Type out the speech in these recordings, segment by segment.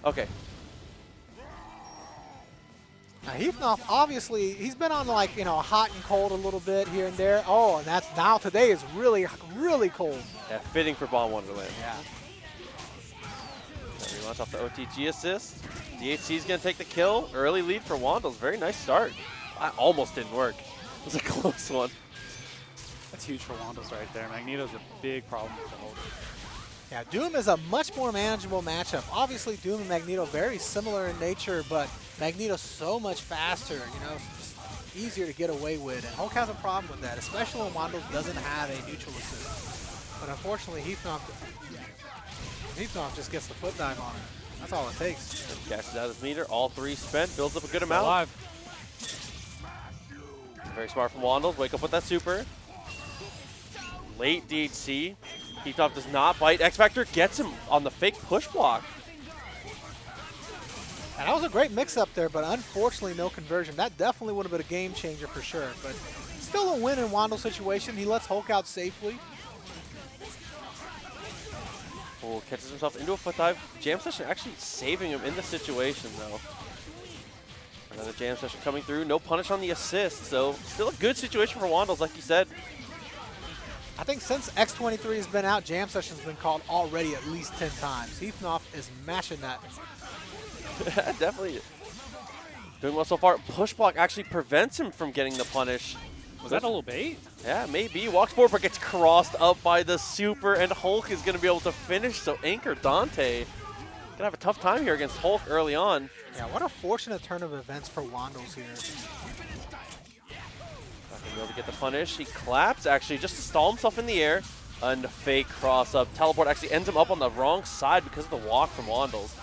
Okay. Now, Heathnoff, obviously, he's been on like, hot and cold a little bit here and there. Oh, and that's now today is really, really cold. Yeah, fitting for Bomb Wonderland. Yeah. Relaunch off the OTG assist. DHC is going to take the kill. Early lead for Wandles. Very nice start. That almost didn't work. It was a close one. That's huge for Wandles right there. Magneto's a big problem with the Hulk. Yeah, Doom is a much more manageable matchup. Obviously, Doom and Magneto very similar in nature, but Magneto's so much faster, just easier to get away with. And Hulk has a problem with that, especially when Wandles doesn't have a neutral assist. But unfortunately, Heathnoff just gets the foot dive on him. That's all it takes. Cashes out his meter. All 3 spent. Builds up a good amount. Alive. Very smart from Wandles. Wake up with that super. Late DHC. Heathnoff does not bite. X-Factor gets him on the fake push block. And that was a great mix-up there, but unfortunately no conversion. That definitely would have been a game changer for sure. But still a win in Wandle's situation. He lets Hulk out safely. Oh, catches himself into a foot dive. Jam Session actually saving him in the situation, though. Another Jam Session coming through. No punish on the assist, so still a good situation for Wandles, like you said. I think since X23 has been out, Jam Session's been called already at least 10 times. Heathnoff is mashing that. Definitely doing well so far. Push block actually prevents him from getting the punish. Was that a little bait? Yeah, maybe. Walks forward, but gets crossed up by the super, and Hulk is going to be able to finish. So Anchor Dante going to have a tough time here against Hulk early on. Yeah, what a fortunate turn of events for Wandles here. Not going to be able to get the punish. He claps, actually, just to stall himself in the air. And fake cross up. Teleport actually ends him up on the wrong side because of the walk from Wandles.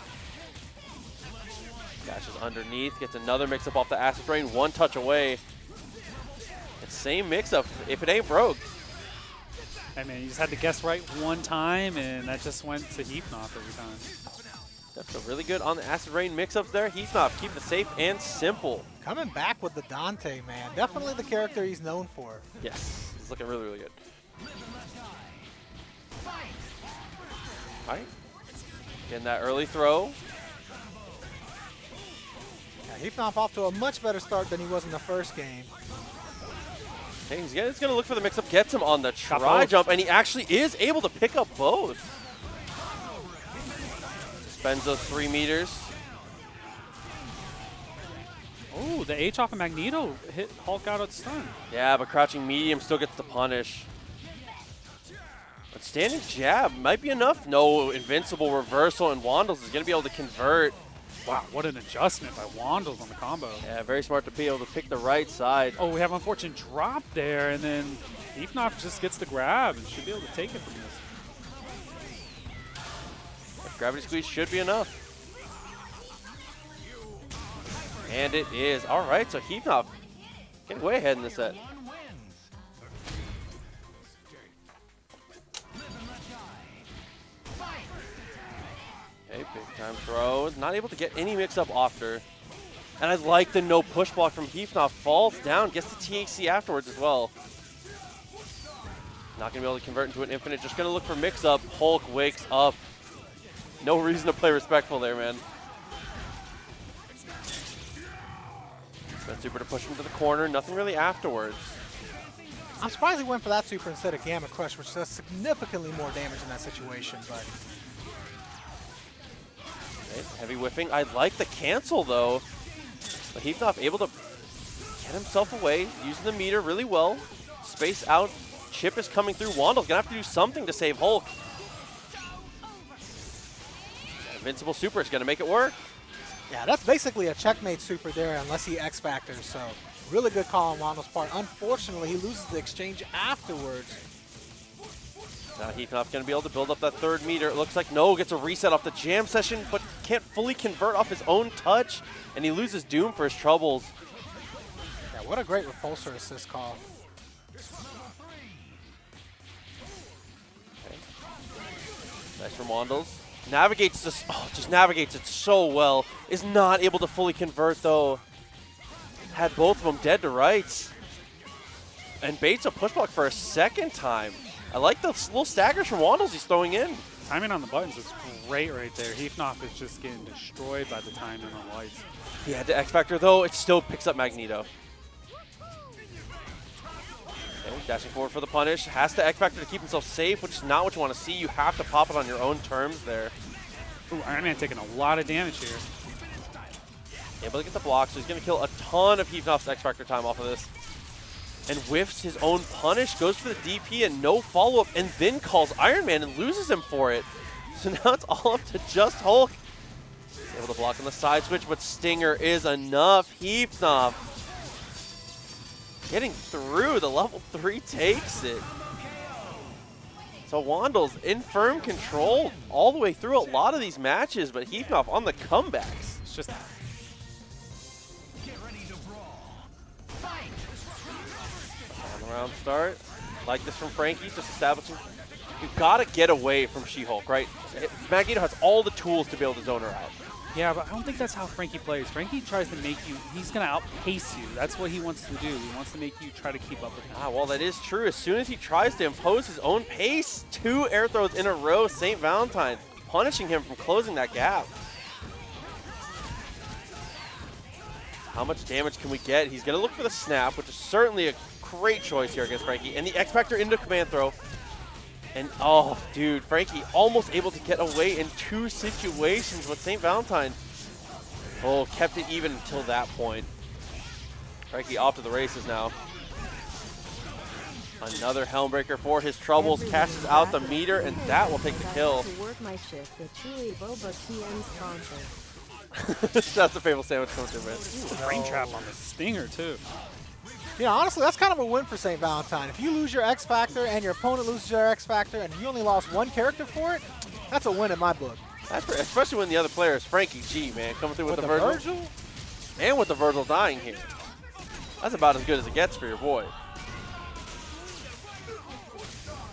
Dashes underneath, gets another mix-up off the Acid Rain, 1 touch away. It's same mix-up, if it ain't broke. I mean, you just had to guess right one time, and that just went to Heathnoff every time. That's really good on the Acid Rain mix-ups there. Heathnoff keeping it safe and simple. Coming back with the Dante, man. Definitely the character he's known for. Yes, he's looking really, really good. All right, getting that early throw. Yeah, Heathnoff off to a much better start than he was in the first game. Okay, he's going to look for the mix-up, gets him on the try jump, and he actually is able to pick up both. Spends those 3 meters. Oh, the H off of Magneto hit Hulk out at stun. Yeah, but crouching medium still gets the punish. But standing jab might be enough. No, invincible reversal, and Wandles is going to be able to convert. Wow, what an adjustment by Wandles on the combo. Yeah, very smart to be able to pick the right side. Oh, we have an unfortunate drop there, and then Heathnoff just gets the grab and should be able to take it from this. Gravity squeeze should be enough. And it is. All right, so Heathnoff getting way ahead in this set. Okay, big time throw. Not able to get any mix-up after. And I like the no push block from Heathnoff. Falls down, gets the THC afterwards as well. Not going to be able to convert into an infinite. Just going to look for mix-up. Hulk wakes up. No reason to play respectful there, man. That super to push him to the corner. Nothing really afterwards. I'm surprised he went for that super instead of Gamma Crush, which does significantly more damage in that situation. But okay, heavy whiffing. I like the cancel, though. But Heathnoff able to get himself away, using the meter really well. Space out. Chip is coming through. Wandle's going to have to do something to save Hulk. Invincible super is going to make it work. yeah, that's basically a checkmate super there unless he X-Factors. So really good call on Wandle's part. Unfortunately, he loses the exchange afterwards. Now Heathnoff going to be able to build up that 3rd meter. It looks like No gets a reset off the Jam Session, but can't fully convert off his own touch, and he loses Doom for his troubles. Yeah, what a great repulsor assist call. Okay. Nice from Wandles. Navigates this, just navigates it so well. Is not able to fully convert though. Had both of them dead to rights. And baits a push block for a 2nd time. I like the little staggers from Wandles he's throwing in. Timing on the buttons is great right there. Heathnoff is just getting destroyed by the timing on lights. Yeah, the X Factor, though, it still picks up Magneto. Okay, dashing forward for the punish. Has the X Factor to keep himself safe, which is not what you want to see. You have to pop it on your own terms there. Ooh, Iron Man taking a lot of damage here. Able to get the block, so he's going to kill a ton of Heathnoff's X Factor time off of this. And whiffs his own punish, goes for the DP and no follow-up, and then calls Iron Man and loses him for it. So now it's all up to just Hulk. He's able to block on the side switch, but Stinger is enough. Heathnoff getting through. The level 3 takes it. So Wandle's in firm control all the way through a lot of these matches, but Heathnoff on the comebacks. It's just Round start. Like this from Frankie, just establishing. You've got to get away from She-Hulk, right? Magneto has all the tools to be able to zone her out. yeah, but I don't think that's how Frankie plays. Frankie tries to make you, he's going to outpace you. That's what he wants to do. He wants to make you try to keep up with him. Ah, well, that is true. As soon as he tries to impose his own pace, 2 air throws in a row, St. Valentine punishing him from closing that gap. How much damage can we get? He's going to look for the snap, which is certainly a great choice here against Frankie. And the X Factor into command throw. And, oh, dude, Frankie almost able to get away in 2 situations with St. Valentine. Oh, kept it even until that point. Frankie off to the races now. Another Helmbreaker for his troubles. Cashes out the meter, and that will take the kill. To work my shift, the Chewy Boba TM sponsor. That's the Fable Sandwich coming through, man. Brain trap on the Stinger, too. You know, honestly, that's kind of a win for St. Valentine. If you lose your X Factor and your opponent loses their X Factor and you only lost 1 character for it, that's a win in my book. That's especially when the other player is Frankie G, man, coming through with the Virgil. And with the Virgil dying here. That's about as good as it gets for your boy.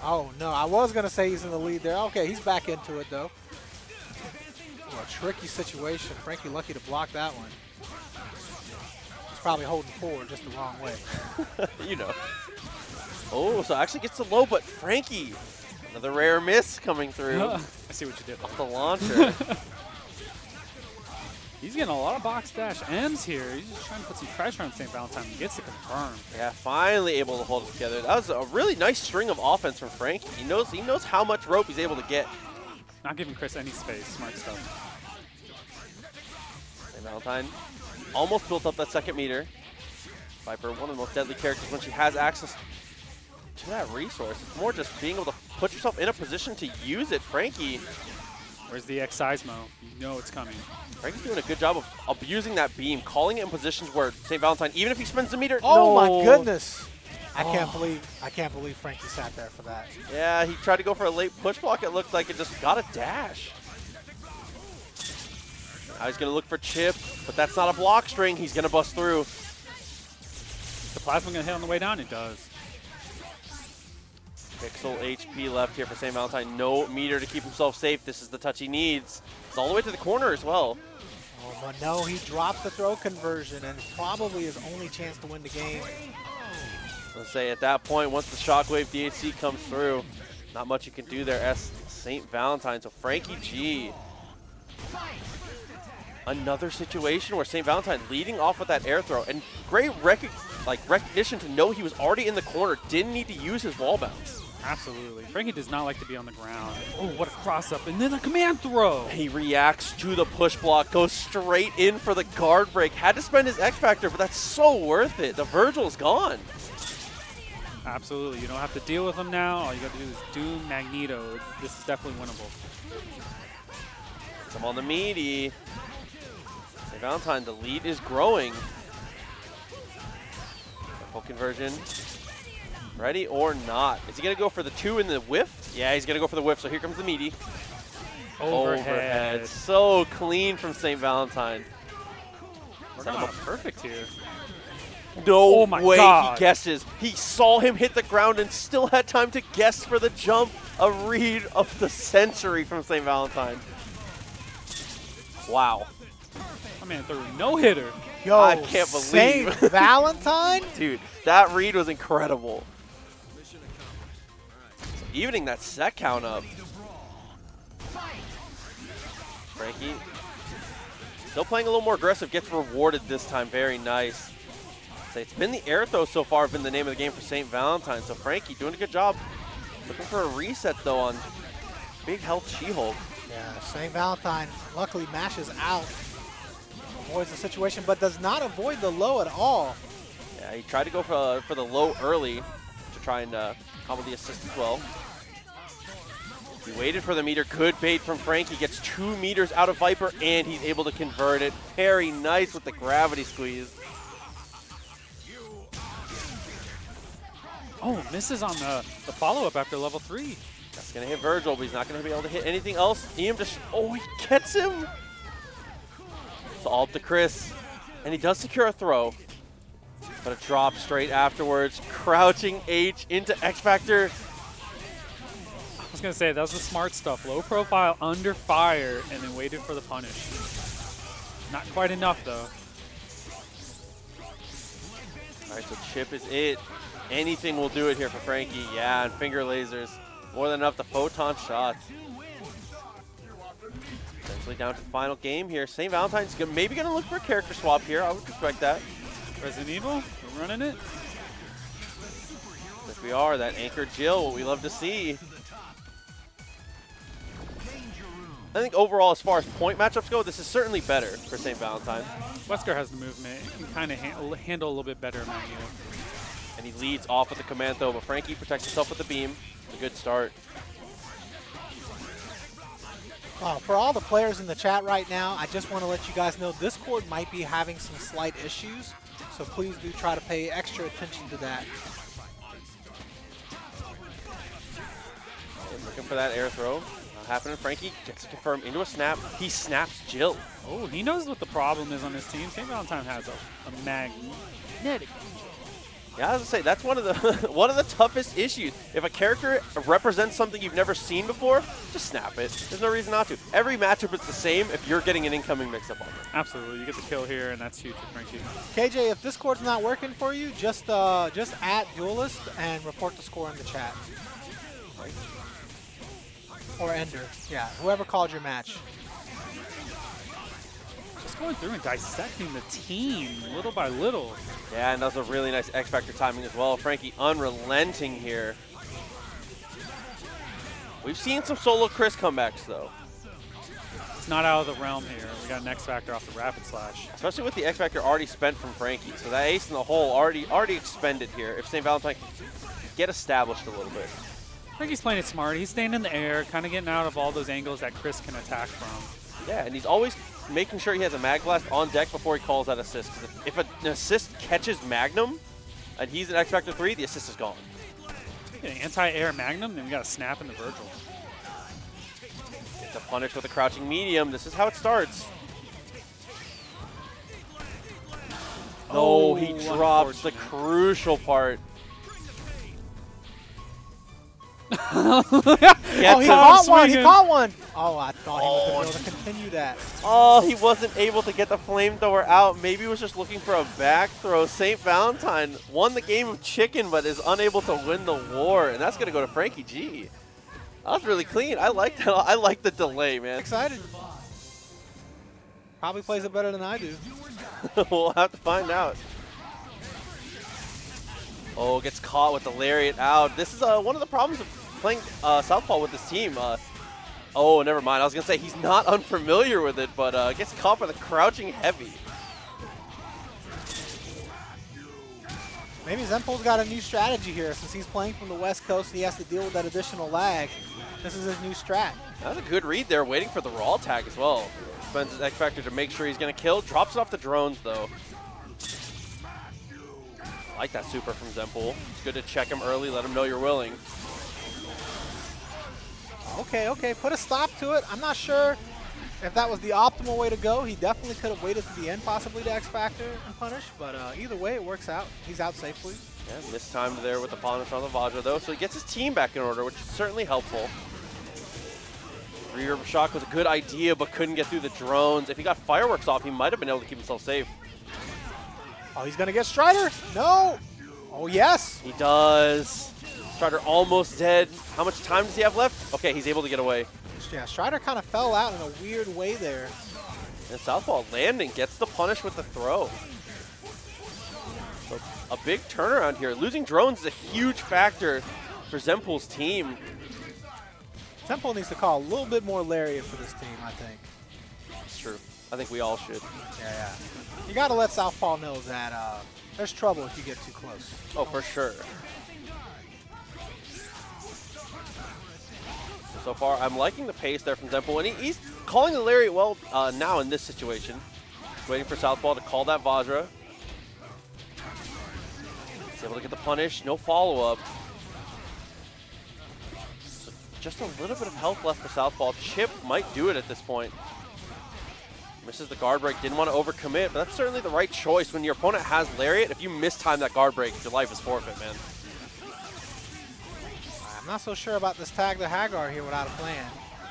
Oh, no, I was going to say he's in the lead there. Okay, he's back into it, though. Oh, a tricky situation. Frankie lucky to block that one. He's probably holding forward just the wrong way. You know. Oh, so actually gets the low, but Frankie, another rare miss coming through. I see what you did. Off the launcher. He's getting a lot of box dash M's here. He's just trying to put some pressure on St. Valentine and gets it confirmed. Yeah, finally able to hold it together. That was a really nice string of offense from Frankie. He knows how much rope he's able to get. Not giving Chris any space. Smart stuff. St. Valentine almost built up that second meter. Viper, one of the most deadly characters when she has access to that resource. It's more just being able to put yourself in a position to use it. Frankie. Where's the X-Seismo? You know it's coming. Frankie's doing a good job of abusing that beam, calling it in positions where St. Valentine, even if he spins the meter. Oh, no. my goodness. I can't believe Frankie sat there for that. Yeah, he tried to go for a late push block. It looked like it just got a dash. Now he's going to look for Chip, but that's not a block string. He's going to bust through. The Plasma going to hit on the way down? It does. Pixel HP left here for St. Valentine. No meter to keep himself safe. This is the touch he needs. It's all the way to the corner as well. Oh, but no, he dropped the throw conversion, and probably his only chance to win the game. Let's say at that point, once the Shockwave DHC comes through, not much you can do there as St. Valentine. So Frankie G. Another situation where St. Valentine leading off with that air throw. And great recognition to know he was already in the corner. Didn't need to use his wall bounce. Absolutely. Frankie does not like to be on the ground. Oh, what a cross-up. And then a command throw. He reacts to the push block, goes straight in for the guard break. Had to spend his X Factor, but that's so worth it. The Virgil's gone. Absolutely. You don't have to deal with him now. All you got to do is doom Magneto. This is definitely winnable. Come on the meaty. St. Valentine, the lead is growing. Full conversion. Ready or not? Is he going to go for the 2 in the whiff? Yeah, he's going to go for the whiff, so here comes the meaty. Overhead. So clean from St. Valentine. We're not perfect here. No Oh my way God. he guesses. He saw him hit the ground and still had time to guess for the jump. A read of the century from St. Valentine. Wow. My man threw a no-hitter. Yo, I can't believe. St. Valentine? Dude, that read was incredible. Evening that set count up. Frankie still playing a little more aggressive, gets rewarded this time. Very nice. So it's been the air throw so far, been the name of the game for St. Valentine. So Frankie doing a good job. Looking for a reset though on big health She-Hulk. Yeah, St. Valentine luckily mashes out, avoids the situation, but does not avoid the low at all. Yeah, he tried to go for the low early to try and combo the assist as well. He waited for the meter, good bait from Frankie, gets 2 meters out of Viper, and he's able to convert it. Very nice with the gravity squeeze. Oh, misses on the follow-up after level 3. That's going to hit Virgil, but he's not going to be able to hit anything else. Eam just, oh, he gets him. It's all up to Chris, and he does secure a throw, but a drop straight afterwards. Crouching H into X Factor. I was going to say, that was the smart stuff. Low profile, under fire, and then waited for the punish. Not quite enough, though. All right, so chip is it. Anything will do it here for Frankie. Yeah, and finger lasers. More than enough to photon shots. Essentially down to the final game here. St. Valentine's maybe going to look for a character swap here. I would expect that. Resident Evil, we're running it. Yes, we are. That Anchor Jill, what we love to see. I think overall, as far as point matchups go, this is certainly better for St. Valentine. Wesker has the movement. He can kind of handle a little bit better Magneto. And he leads off with the command though, but Frankie protects himself with the beam. A good start. For all the players in the chat right now, I just want to let you guys know Discord might be having some slight issues, so please do try to pay extra attention to that. And looking for that air throw. Not happening. Frankie gets it confirmed into a snap. He snaps Jill. Oh, he knows what the problem is on his team. St. Valentine has a magnetic. Yeah, I was gonna say that's one of the one of the toughest issues. If a character represents something you've never seen before, just snap it. There's no reason not to. Every matchup is the same if you're getting an incoming mix-up on it. Absolutely, you get the kill here, and that's huge for Frankie. KJ, if Discord's not working for you, just add Duelist and report the score in the chat. Or Ender, yeah, whoever called your match. Just going through and dissecting the team little by little. Yeah, and that was a really nice X Factor timing as well. Frankie unrelenting here. We've seen some solo Chris comebacks though. It's not out of the realm here. We got an X Factor off the Rapid Slash. Especially with the X Factor already spent from Frankie. So that ace in the hole already expended here. If St. Valentine can get established a little bit. Frankie's playing it smart. He's staying in the air, kind of getting out of all those angles that Chris can attack from. Yeah, and he's always making sure he has a Mag Blast on deck before he calls that assist. If an assist catches Magnum and he's an X Factor 3, the assist is gone. Yeah, anti-air Magnum, then we got a snap in the Virgil. It's a punish with a crouching medium. This is how it starts. Oh, No, he drops the unfortunate. crucial part. Oh, he him. caught one! He Swinging. caught one! Oh, I thought he was going to be able to continue that. Oh, he wasn't able to get the flamethrower out. Maybe he was just looking for a back throw. St. Valentine won the game of chicken, but is unable to win the war, and that's going to go to Frankie G. That was really clean. I like that. I like the delay, man. Excited. Probably plays it better than I do. We'll have to find out. Oh, gets caught with the lariat out. This is one of the problems of playing Southpaw with this team. Oh, never mind. I was going to say he's not unfamiliar with it, but gets caught by the crouching heavy. Maybe Zenpol's got a new strategy here. Since he's playing from the West Coast, he has to deal with that additional lag. This is his new strat. That was a good read there, waiting for the raw tag as well. Spends his X Factor to make sure he's going to kill. Drops it off the drones, though. I like that super from Zenpol. It's good to check him early, let him know you're willing. Okay, put a stop to it. I'm not sure if that was the optimal way to go. He definitely could have waited to the end, possibly to X Factor and punish, but either way, it works out. He's out safely. Yeah, mistimed there with the punish on the Vajra, though, so he gets his team back in order, which is certainly helpful. Rear shock was a good idea, but couldn't get through the drones. If he got fireworks off, he might have been able to keep himself safe. Oh, he's going to get Strider. No. Oh, yes. He does. Strider almost dead. How much time does he have left? Okay, he's able to get away. Yeah, Strider kind of fell out in a weird way there. And Southpaw landing gets the punish with the throw. So a big turnaround here. Losing drones is a huge factor for Zempool's team. Zempool needs to call a little bit more lariat for this team, I think. It's true. I think we all should. Yeah. You got to let Southpaw know that there's trouble if you get too close. Oh, for sure. So far, I'm liking the pace there from Zempool, and he's calling the lariat well now in this situation. Waiting for Southpaw to call that Vajra. He's able to get the punish, no follow-up. So just a little bit of health left for Southpaw. Chip might do it at this point. Misses the guard break, didn't want to overcommit, but that's certainly the right choice. When your opponent has lariat, if you mistime that guard break, your life is forfeit, man. I'm not so sure about this tag to Hagar here without a plan.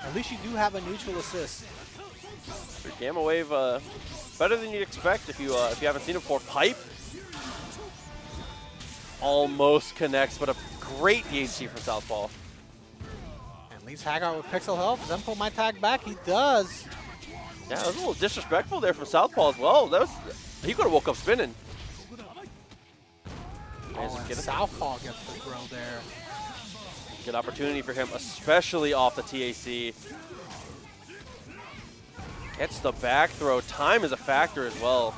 At least you do have a neutral assist. Your Gamma Wave, better than you'd expect if you haven't seen it before. Pipe almost connects, but a great DHC from Southpaw. And leaves Hagar with pixel health. Zempool might tag back. He does. Yeah, that was a little disrespectful there from Southpaw as well. He could have woke up spinning. And Southpaw gets the throw there. Good opportunity for him, especially off the TAC. Gets the back throw. Time is a factor as well.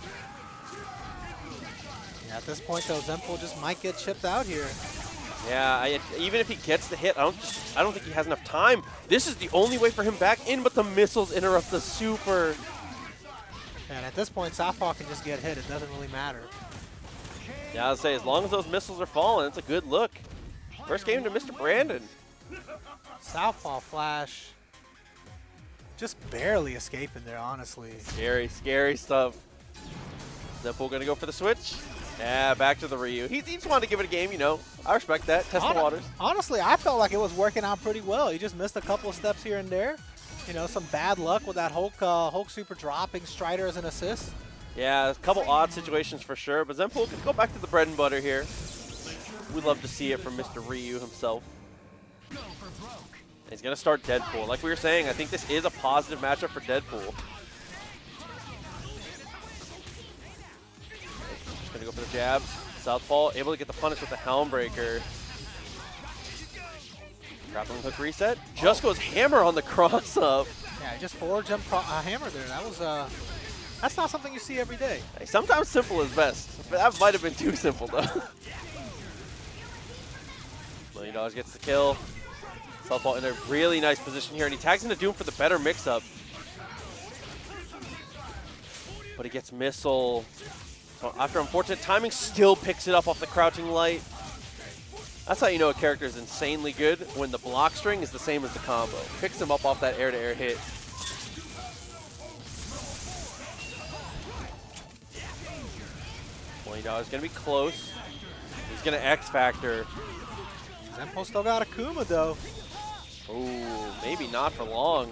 Yeah, at this point, though, Zempool just might get chipped out here. Yeah, even if he gets the hit, I don't think he has enough time. This is the only way for him back in, but the missiles interrupt the super. And at this point, Southpaw can just get hit. It doesn't really matter. Yeah, I'll say, as long as those missiles are falling, it's a good look. First game to Mr. Brandon. Southpaw flash. Just barely escaping there, honestly. Scary, scary stuff. Zempool gonna go for the switch. Yeah, back to the Ryu. He just wanted to give it a game, you know. I respect that. Test the waters. Honestly, I felt like it was working out pretty well. He just missed a couple of steps here and there. You know, some bad luck with that Hulk super dropping Strider as an assist. Yeah, a couple odd situations for sure, but Zempool can go back to the bread and butter here. We'd love to see it from Mr. Ryu himself. He's going to start Deadpool. Like we were saying, I think this is a positive matchup for Deadpool. Just going to go for the jab. Southpaw able to get the punish with the Helm Breaker. Grappling hook reset. Just goes hammer on the cross up. Yeah, just forward jump hammer there. That was that's not something you see every day. Hey, sometimes simple is best. That might have been too simple though. $1 Million gets the kill. Southpaw in a really nice position here, and he tags into Doom for the better mix-up. But he gets missile. So after unfortunate timing, still picks it up off the crouching light. That's how you know a character is insanely good, when the block string is the same as the combo. Picks him up off that air-to-air hit. $20 going to be close. He's going to X-Factor. Zempool still got Akuma, though. Ooh, maybe not for long.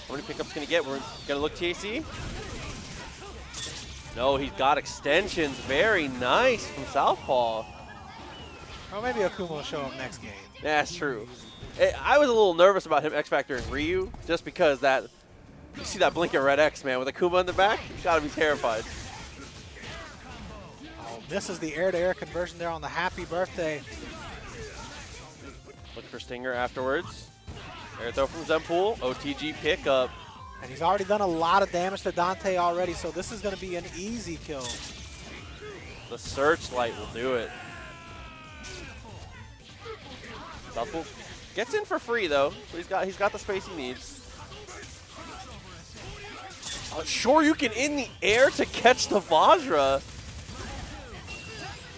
How many pickups can he get? We're going to look TAC. No, he's got extensions. Very nice from Southpaw. Or maybe Akuma will show up next game. Yeah, that's true. I was a little nervous about him X-Factor and Ryu, just because that, you see that blinking red X, man, with Akuma in the back? You gotta be terrified. Oh, misses the air-to-air conversion there on the happy birthday. Look for Stinger afterwards. Air throw from Zempool. OTG pickup. And he's already done a lot of damage to Dante already, so this is going to be an easy kill. The Searchlight will do it. Southpool gets in for free though, so he's got the space he needs. Shoryuken in the air to catch the Vajra.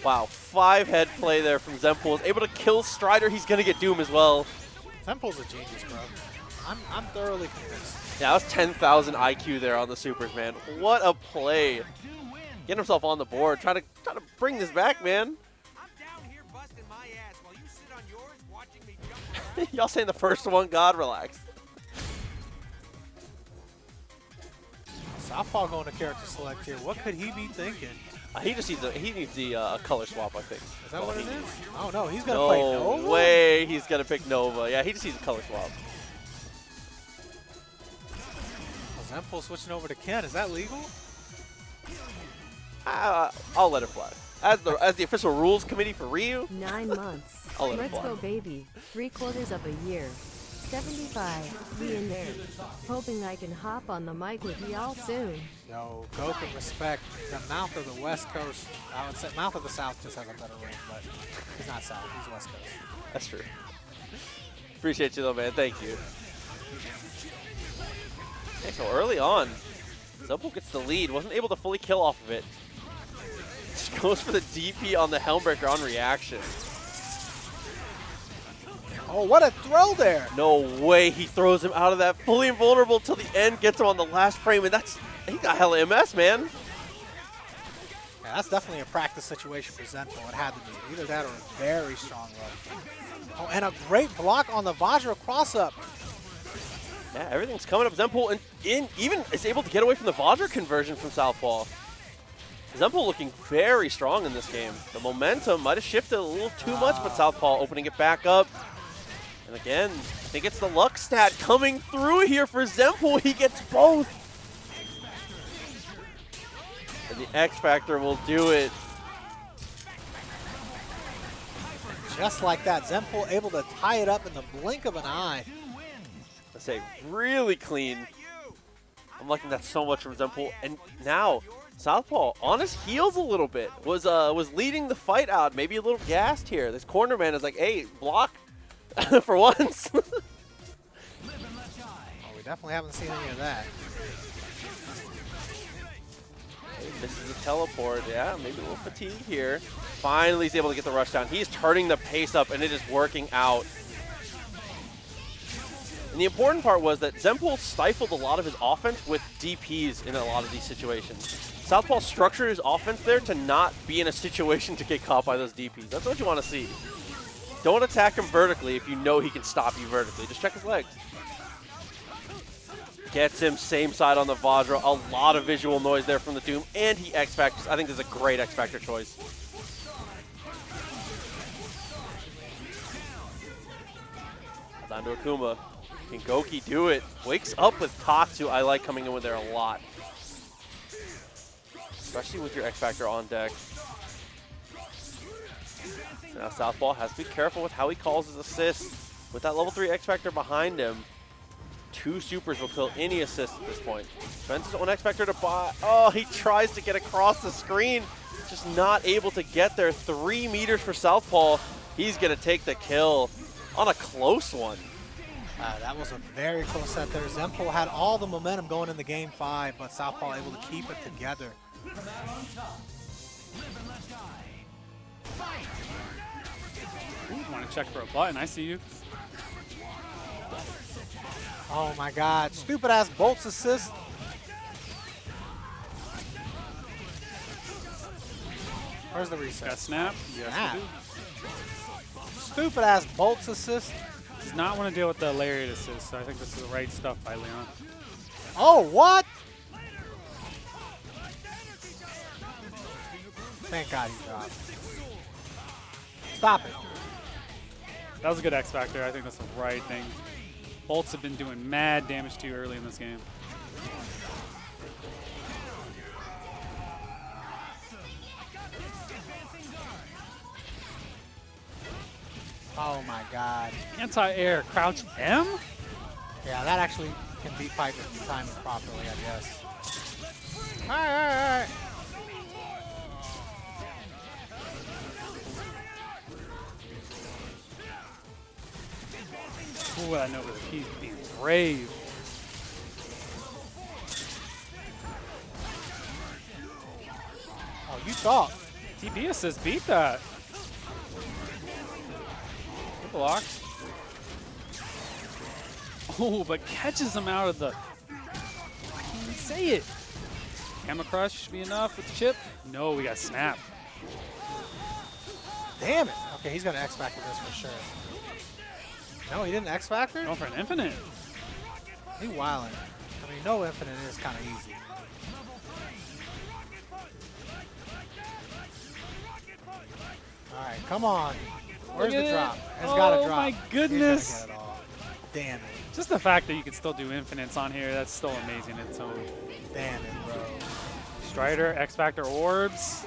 Wow, 5-head play there from Zempool. Is able to kill Strider. He's gonna get Doom as well. Zempool's a genius, bro. I'm thoroughly convinced. Yeah, that was 10,000 IQ there on the supers, man. What a play! Getting himself on the board, trying to bring this back, man. Y'all saying the first one, God, relax. Southpaw going to character select here. What could he be thinking? He just needs the color swap, I think. Is that what it is? Oh no, he's gonna play Nova. No way, he's gonna pick Nova. Yeah, he just needs a color swap. Zempo switching over to Ken. Is that legal? I'll let it fly. As the official rules committee for Ryu, 9 months. I'll let it Let's fly. go, baby. 3/4 of a year. 75. We in there. Hoping I can hop on the mic with y'all soon. Yo, go can respect the mouth of the West Coast. I would say mouth of the South just has a better ring, but he's not South. He's West Coast. That's true. Appreciate you though, man. Thank you. Okay, so early on, Zempo gets the lead. Wasn't able to fully kill off of it. Just goes for the DP on the Helmbreaker on reaction. Oh, what a throw there! No way he throws him out of that fully invulnerable till the end, gets him on the last frame, and he got hella MS, man. Yeah, that's definitely a practice situation for Zempo. It had to be. Either that or a very strong run. Oh, and a great block on the Vajra cross-up. Yeah, everything's coming up. Zempo even is able to get away from the Vajra conversion from Southpaw. Zempo looking very strong in this game. The momentum might have shifted a little too much, but Southpaw opening it back up. And again, I think it's the luck stat coming through here for Zempo. He gets both. And the X Factor will do it. Just like that, Zempo able to tie it up in the blink of an eye. I say really clean. I'm liking that so much from Zempo. And now Southpaw on his heels a little bit. Was leading the fight out. Maybe a little gassed here. This corner man is like, hey, block for once. Oh, we definitely haven't seen any of that. Misses a teleport. Yeah, maybe a little fatigue here. Finally he's able to get the rush down. He's turning the pace up and it is working out. And the important part was that Zempo stifled a lot of his offense with DPs in a lot of these situations. Southpaw structured his offense there to not be in a situation to get caught by those DPs. That's what you want to see. Don't attack him vertically if you know he can stop you vertically. Just check his legs. Gets him same side on the Vajra. A lot of visual noise there from the Doom. And he X-Factors. I think this is a great X-Factor choice. Down to Akuma. Can Goki do it? Wakes up with Tatsu. I like coming in with there a lot. Especially with your X-Factor on deck. Now Southpaw has to be careful with how he calls his assists. With that level 3 X-Factor behind him, 2 supers will kill any assist at this point. Spends his own X-Factor to buy. Oh, he tries to get across the screen. Just not able to get there. 3 meters for Southpaw. He's going to take the kill on a close one. That was a very close set there. Zempo had all the momentum going into game 5, but Southpaw able to keep it together. You want to check for a button? I see you. Oh my God, stupid ass bolts assist. Where's the reset? Got snap? Yes, Snap. we do. Stupid ass bolts assist. Does not want to deal with the lariat assist, so I think this is the right stuff by Leon. Oh, what? Thank God he dropped. Stop it. That was a good X Factor. I think that's the right thing. Bolts have been doing mad damage to you early in this game. Oh my God. Anti-air, crouch M? Yeah, that actually can be piped if you time it properly, I guess. All right. Ooh, I know that he's being brave. Oh, you thought. TB assist beat that. Good blocks. Oh, but catches him out of the... I can't even say it. Hammer Crush should be enough with the chip. No, we got snap. Damn it. Okay, he's going to X-Factor this for sure. No, he didn't X-Factor? Going for an infinite. He wildin'. I mean, no infinite is kind of easy. All right, come on. Where's the drop? It's got to drop. Oh, my goodness. He's gonna get it all. Damn it. Just the fact that you can still do infinites on here, that's still amazing in its own. Damn it, bro. Strider, X Factor orbs.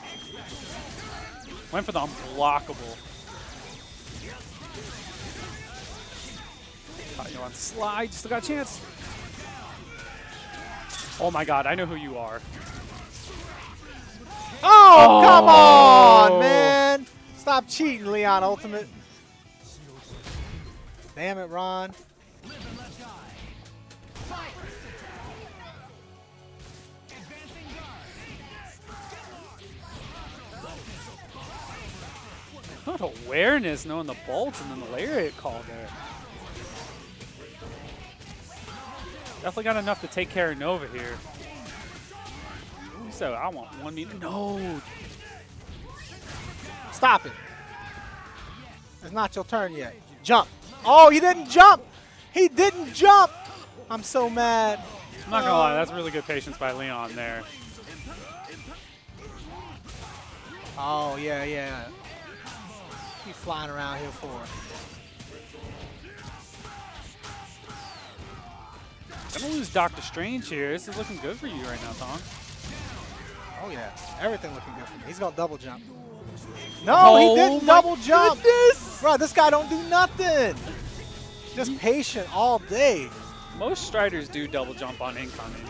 Went for the unblockable. Caught you on slide, still got a chance. Oh my god, I know who you are. Oh, come on, man. Stop cheating, Leon Ultimate. Damn it, Ron. What awareness knowing the bolts and then the lariat call there. Definitely got enough to take care of Nova here. So I want 1 meter. No. Stop it. It's not your turn yet. Jump. Oh, he didn't jump. He didn't jump. I'm so mad. I'm not gonna lie, that's really good patience by Leon there. Oh, yeah, yeah. He's flying around here for it. Gonna lose Doctor Strange here. This is looking good for you right now, Tom. Oh, yeah. Everything looking good for me. He's going to double jump. No, he didn't double jump. Bro, this guy don't do nothing. Just patient all day. Most Striders do double jump on incoming.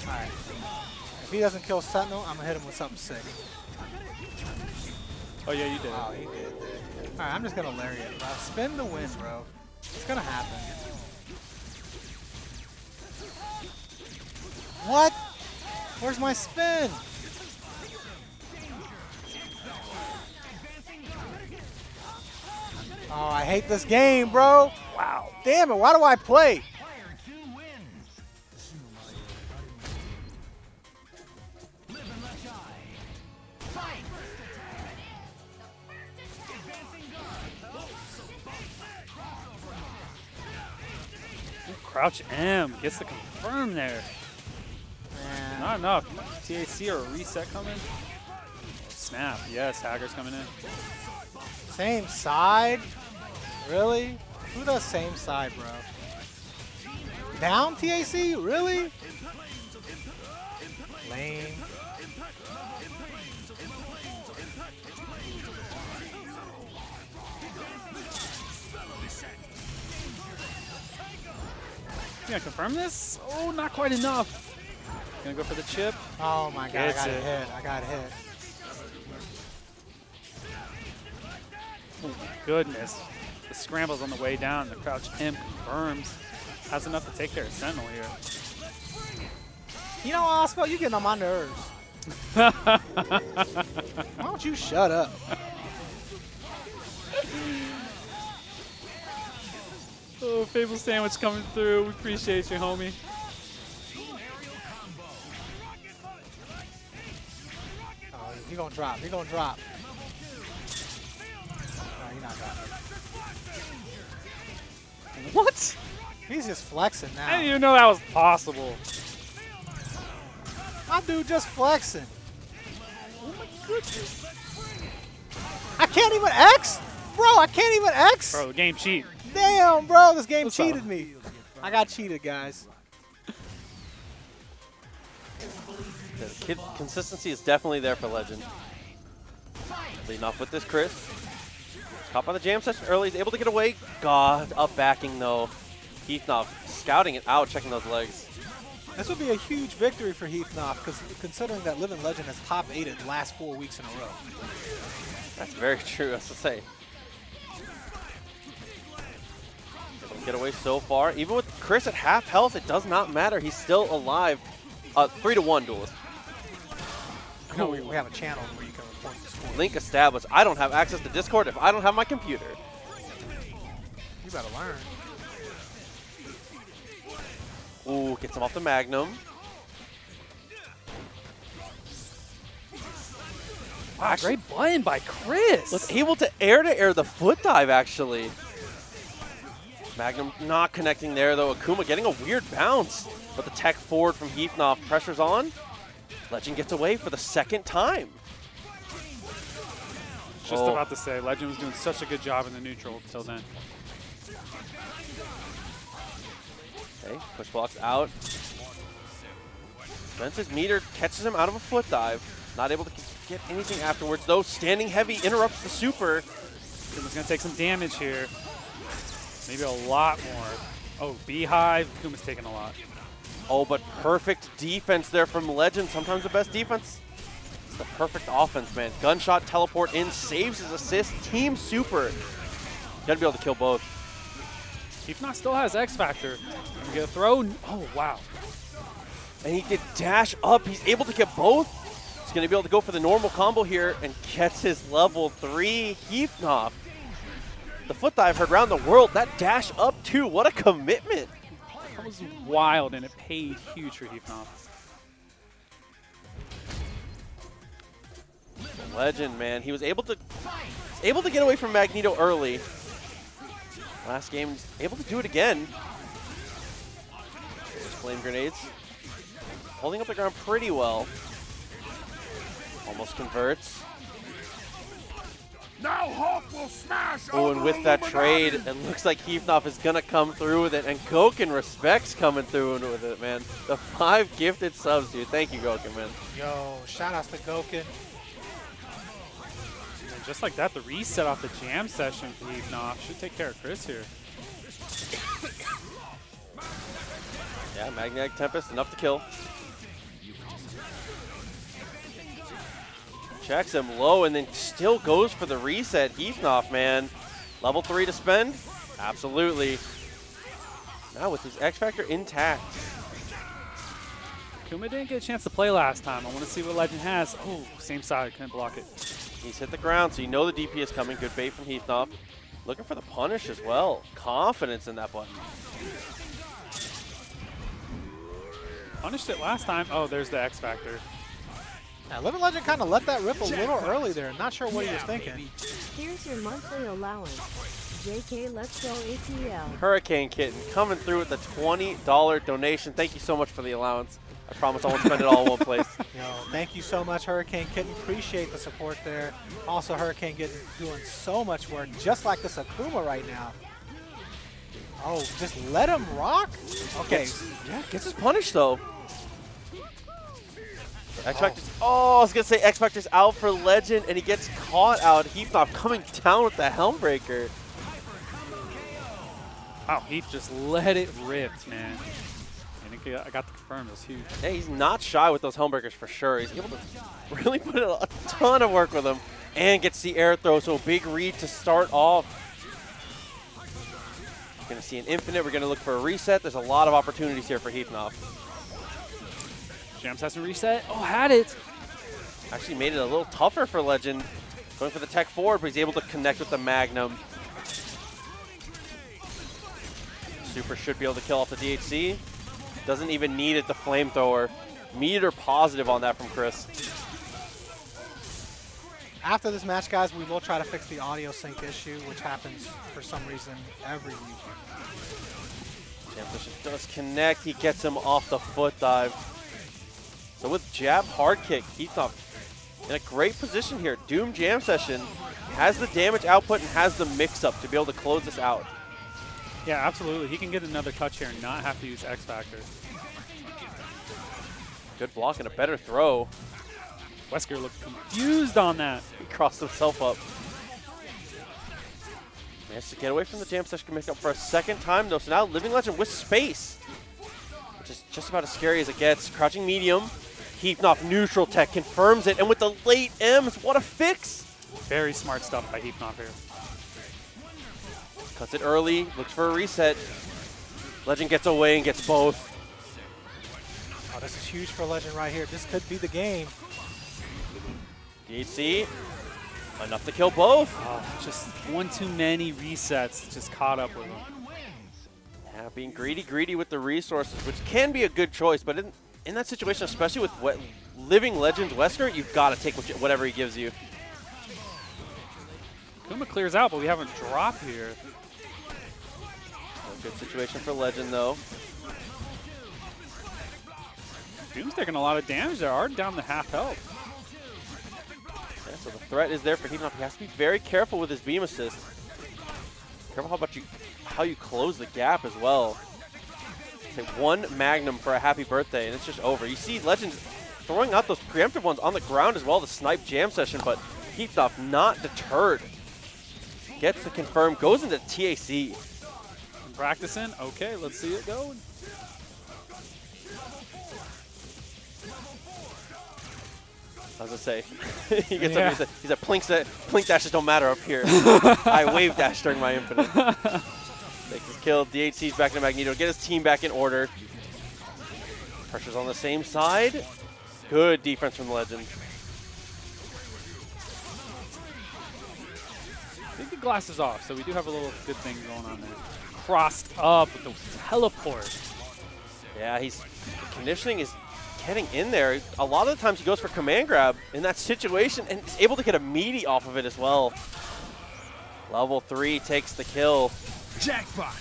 All right. If he doesn't kill Sentinel, I'm going to hit him with something sick. Oh, yeah, you did. Oh, he did. All right, I'm just going to lariat, bro. Spin the win, bro. It's going to happen. What? Where's my spin? Oh, I hate this game, bro. Wow. Damn it, why do I play? Crouch M gets the confirm there. Man. Not enough. TAC or a reset coming? Snap. Yes, Haggar's coming in. Same side? Really? Who does same side, bro? Down TAC? Really? Lame. You gonna confirm this? Oh, not quite enough. Gonna go for the chip. Oh my god, Gets I got it. hit. I got hit. Oh my goodness. The scramble's on the way down. The crouch M confirms. Has enough to take care of Sentinel here. You know, Oscar, you getting on my nerves. Why don't you shut up? Oh, Fable Sandwich coming through. We appreciate you, homie. Oh, he gonna drop. He gonna drop. No, he's not dropping. What? He's just flexing now. I didn't even know that was possible. My dude just flexing. Oh my goodness. I can't even X? Bro, I can't even X? Bro, game cheat. Damn, bro, this game What's cheated up? me. I got cheated, guys. The consistency is definitely there for Legend. Leading off with this Chris. Caught by the jam session early. He's able to get away. God, up backing though. Heathnoff scouting it out, checking those legs. This would be a huge victory for Heathnoff, because considering that Living Legend has top 8'd the last 4 weeks in a row. That's very true, that's to say. Get away so far. Even with Chris at half health, it does not matter. He's still alive. 3-1 duelist. I know we have a channel where you can report the score. Link established. I don't have access to Discord if I don't have my computer. You better learn. Ooh, gets him off the Magnum. Wow, great button by Chris. Was able to air the foot dive, actually. Magnum not connecting there, though. Akuma getting a weird bounce. But the tech forward from Heathnoff, pressure's on. Legend gets away for the second time. Just about to say, Legend was doing such a good job in the neutral until then. Okay, push blocks out. Spends his meter, catches him out of a foot dive. Not able to get anything afterwards, though. Standing heavy interrupts the super. Kuma's going to take some damage here. Maybe a lot more. Oh, Beehive. Kuma's taking a lot. Oh, but perfect defense there from Legend. Sometimes the best defense is the perfect offense, man. Gunshot, teleport in, saves his assist. Team super. Gotta be able to kill both. Heathknock still has X Factor. Gonna get a throw. Oh, wow. And he did dash up. He's able to get both. He's going to be able to go for the normal combo here and gets his level 3 Heathknock. The foot dive heard around the world. That dash up too. What a commitment. That was wild, and it paid huge for Heathknock. Legend, man. He was able to get away from Magneto early. Last game, he's able to do it again. Those flame grenades. Holding up the ground pretty well. Almost converts. Now Hulk will smash. Oh, and with that trade, it looks like Heathknock is going to come through with it. And Goken respects coming through with it, man. The 5 gifted subs, dude. Thank you, Goken, man. Yo, shout outs to Goken. And just like that, the reset off the jam session for Heathknock should take care of Chris here. Yeah, Magnetic Tempest, enough to kill. Checks him low and then still goes for the reset. Heathknock, man. Level 3 to spend? Absolutely. Now with his X Factor intact. Kuma didn't get a chance to play last time. I want to see what Legend has. Oh, same side. Couldn't block it. He's hit the ground, so you know the DP is coming. Good bait from Heathknock. Looking for the punish as well. Confidence in that button. Punished it last time. Oh, there's the X Factor. Now, Living Legend kind of let that rip a little early there. Not sure what he was thinking. Here's your monthly allowance. JK, let's go ATL. Hurricane Kitten coming through with the $20 donation. Thank you so much for the allowance. I promise I won't spend it all in one place. Yo, thank you so much, Hurricane Kitten. Appreciate the support there. Also, Hurricane Kitten doing so much work, just like the Sakuma right now. Oh, just let him rock? Okay. Gets his punish, though. X Factor's, I was going to say X Factor's out for Legend, and he gets caught out. Heathknock coming down with the Helmbreaker. Wow, Heath just let it rip, man. I got to confirm, it was huge. Yeah, he's not shy with those Helmbreakers for sure. He's able to really put in a ton of work with them and gets the air throw, so big read to start off. We're going to see an infinite. We're going to look for a reset. There's a lot of opportunities here for Heathknock. Jams has to reset. Oh, had it. Actually made it a little tougher for Legend. Going for the tech forward, but he's able to connect with the Magnum. Super should be able to kill off the DHC. Doesn't even need it, the flamethrower. Meter positive on that from Chris. After this match, guys, we will try to fix the audio sync issue, which happens for some reason every week. Jam Session does connect. He gets him off the foot dive. So with jab hard kick, Heathknock in a great position here. Doom Jam Session has the damage output and has the mix-up to be able to close this out. Yeah, absolutely. He can get another touch here and not have to use X Factor. Good block and a better throw. Wesker looked confused on that. He crossed himself up. Managed to get away from the Jam Session mix-up for a second time, though. So now Living Legend with space, which is just about as scary as it gets. Crouching medium. Heathknock neutral tech confirms it, and with the late M's, what a fix! Very smart stuff by Heathknock here. Cuts it early, looks for a reset. Legend gets away and gets both. Oh, this is huge for Legend right here. This could be the game. DHC, enough to kill both. Oh, just one too many resets just caught up with him. Yeah, being greedy with the resources, which can be a good choice, but in that situation, especially with Living Legends Wesker, you've got to take whatever he gives you. Kuma clears out, but we haven't dropped here. A good situation for Legend, though. Doom's taking a lot of damage there, already down to half health. Yeah, so the threat is there for Heathknock. He has to be very careful with his beam assist. Careful how you close the gap as well. Okay, one Magnum for a happy birthday, and it's just over. You see Legend throwing out those preemptive ones on the ground as well to snipe Jam Session, but Heathnop not deterred. Gets the confirm, goes into TAC. Practicing. Okay, let's see it go. I was gonna say, he gets up, he's a plink dashes don't matter up here. I wave dash during my infinite. Takes his kill, DHC's back into Magneto, get his team back in order. Pressure's on the same side. Good defense from the Legend. I think the glass is off, so we do have a little good thing going on there. Crossed up with the teleport. Yeah, the conditioning is getting in there. A lot of the times he goes for command grab in that situation and is able to get a meaty off of it as well. Level 3 takes the kill. Jackpot.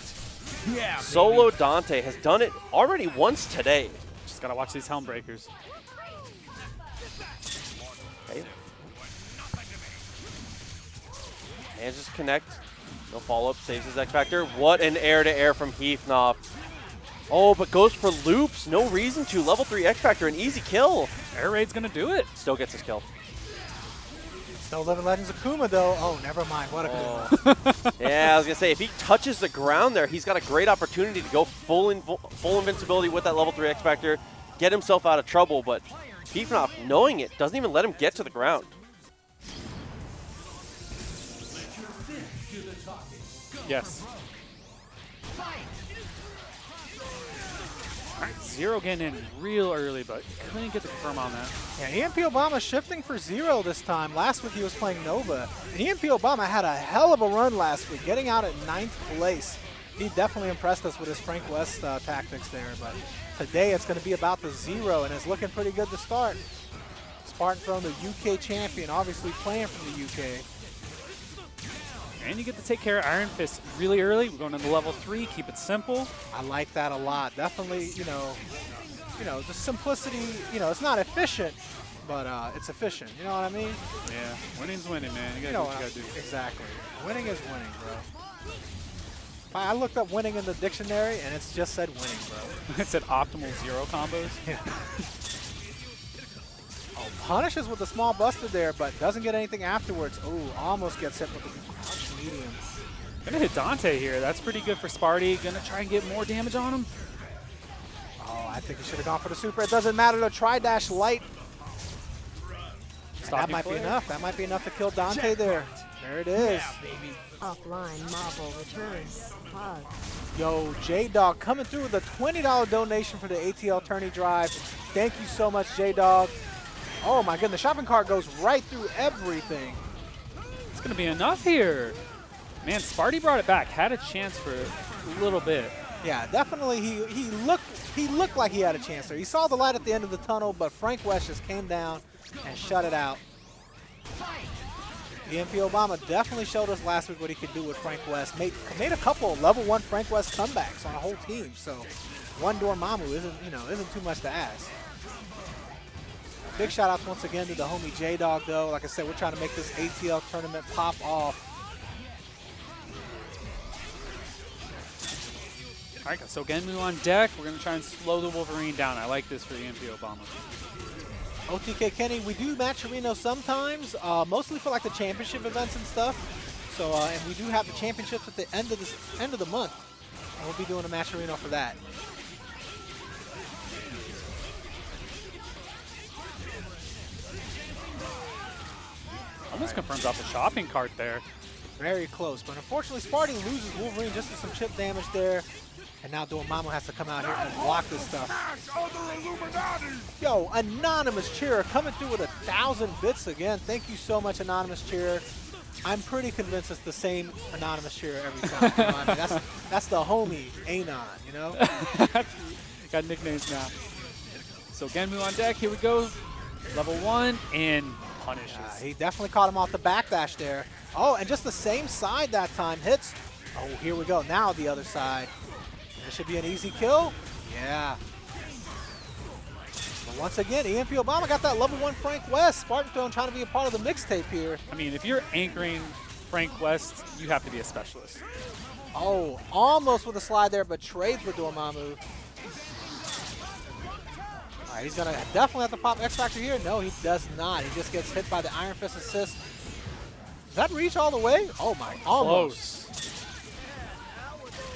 Yeah, Solo Dante has done it already once today. Just gotta watch these helm breakers. Okay. And just connect. No follow-up, saves his X Factor. What an air-to-air from Heathnop. Oh, but goes for loops. No reason to. Level 3 X Factor, an easy kill. Air Raid's gonna do it. Still gets his kill. Still living Legends Akuma though. Oh, never mind. What a good one. Yeah, I was gonna say if he touches the ground there, he's got a great opportunity to go full invincibility with that level 3 X Factor, get himself out of trouble. But Heathnop, knowing it, doesn't even let him get to the ground. Yes. All right, Zero getting in real early, but couldn't get the confirm on that. Yeah, EMP Obama shifting for Zero this time. Last week he was playing Nova. And EMP Obama had a hell of a run last week, getting out at 9th place. He definitely impressed us with his Frank West tactics there. But today it's going to be about the Zero, and it's looking pretty good to start. Spartan Throne, the UK champion, obviously playing from the UK. And you get to take care of Iron Fist really early. We're going into level 3, keep it simple. I like that a lot. Definitely, you know, the simplicity, it's not efficient, but it's efficient. You know what I mean? Yeah, winning's winning, man. You gotta do what you gotta do. Exactly. Winning is winning, bro. I looked up winning in the dictionary, and it's just said winning, bro. It said optimal Zero combos. Yeah. Oh, punishes with the small buster there, but doesn't get anything afterwards. Oh, almost gets hit with the crouch medium. Gonna hit Dante here. That's pretty good for Sparty. Gonna try and get more damage on him. Oh, I think he should have gone for the super. It doesn't matter. The tri-dash light. That might be enough. That might be enough to kill Dante there. There it is. Yeah, baby. Offline Marble returns. Hug. Yo, J-Dog coming through with a $20 donation for the ATL tourney drive. Thank you so much, J-Dog. Oh my goodness, the shopping cart goes right through everything. It's gonna be enough here. Man, Sparty brought it back. Had a chance for a little bit. Yeah, definitely he looked like he had a chance there. He saw the light at the end of the tunnel, but Frank West just came down and shut it out. EMP Obama definitely showed us last week what he could do with Frank West. Made a couple of level 1 Frank West comebacks on a whole team. So one Dormammu isn't too much to ask. Big shout outs once again to the homie J-Dog though. Like I said, we're trying to make this ATL tournament pop off. All right, so Genmu on deck. We're gonna try and slow the Wolverine down. I like this for EMP Obama. OTK Kenny, we do Matcherino sometimes, mostly for like the championship events and stuff. So, and we do have the championships at the end of the month. And we'll be doing a Matcherino for that. Almost confirms off the shopping cart there. Very close, but unfortunately Sparty loses Wolverine just to some chip damage there. And now Dormammu has to come out here and block this stuff. Yo, Anonymous Cheer coming through with 1,000 bits again. Thank you so much, Anonymous Cheer. I'm pretty convinced it's the same Anonymous Cheer every time. You know what I mean? That's the homie, Anon, you know? Got nicknames now. So Genmu on deck, here we go. Level 1 and punishes. He definitely caught him off the backdash there. Oh, and just the same side that time hits. Oh, here we go. Now the other side. This should be an easy kill. Yeah. But once again, EMP Obama got that level 1 Frank West. Spartan Throne trying to be a part of the mixtape here. I mean, if you're anchoring Frank West, you have to be a specialist. Oh, almost with a slide there, but trades with Dormammu. All right, he's going to definitely have to pop X Factor here. No, he does not. He just gets hit by the Iron Fist assist. Does that reach all the way? Oh, my. Almost. Close.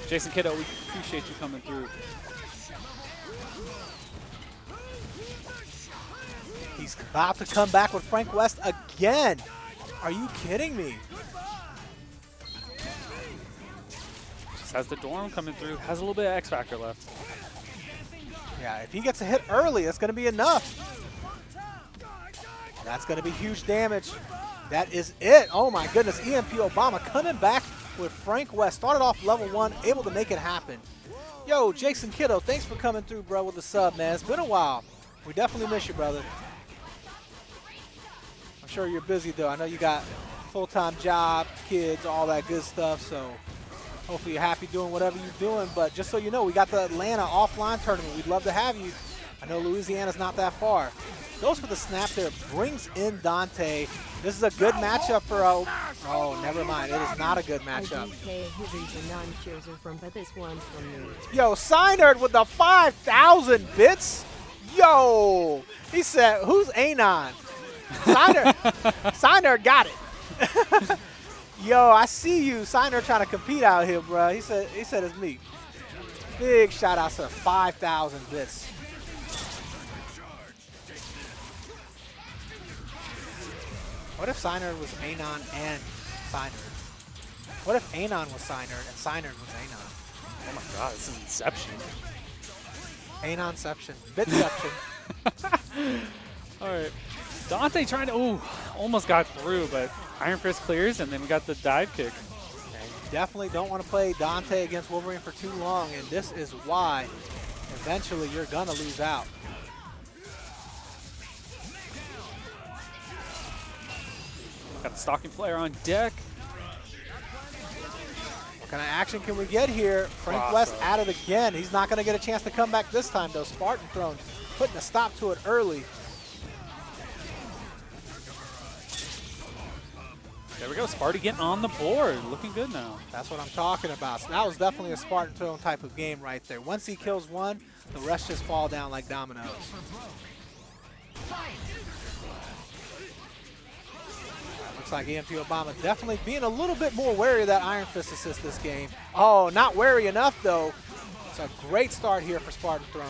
Jason Kiddo, we appreciate you coming through. He's about to come back with Frank West again. Are you kidding me? Just has the Dorm coming through. Has a little bit of X Factor left. Yeah, if he gets a hit early, that's going to be enough. That's going to be huge damage. That is it. Oh my goodness, EMP Obama coming back with Frank West. Started off level 1, able to make it happen. Yo, Jason Kiddo, thanks for coming through, bro, with the sub, man. It's been a while. We definitely miss you, brother. I'm sure you're busy, though. I know you got full-time job, kids, all that good stuff, so hopefully you're happy doing whatever you're doing. But just so you know, we got the Atlanta offline tournament. We'd love to have you. I know Louisiana's not that far. Goes for the snap there, brings in Dante. This is a good matchup for, oh, never mind. It is not a good matchup. Yo, Synerd with the 5,000 bits. Yo, he said, who's Anon? Synerd got it. Yo, I see you, Synerd, trying to compete out here, bro. He said it's me. Big shout out to 5,000 bits. What if Synerd was Anon and Synerd? What if Anon was Synerd and Synerd was Anon? Oh my god, this is Inception. Anonception. Bitception. All right. Dante trying to, ooh, almost got through, but Iron Fist clears, and then we got the dive kick. And you definitely don't want to play Dante against Wolverine for too long, and this is why eventually you're going to lose out. Got the Stalking Flare on deck. What kind of action can we get here? Frank West at it again. He's not going to get a chance to come back this time, though. Spartan Throne putting a stop to it early. There we go. Sparty getting on the board. Looking good now. That's what I'm talking about. So that was definitely a Spartan Throne type of game right there. Once he kills one, the rest just fall down like dominoes. Looks like EMP Obama definitely being a little bit more wary of that Iron Fist assist this game. Oh, not wary enough, though. It's a great start here for Spartan Throne.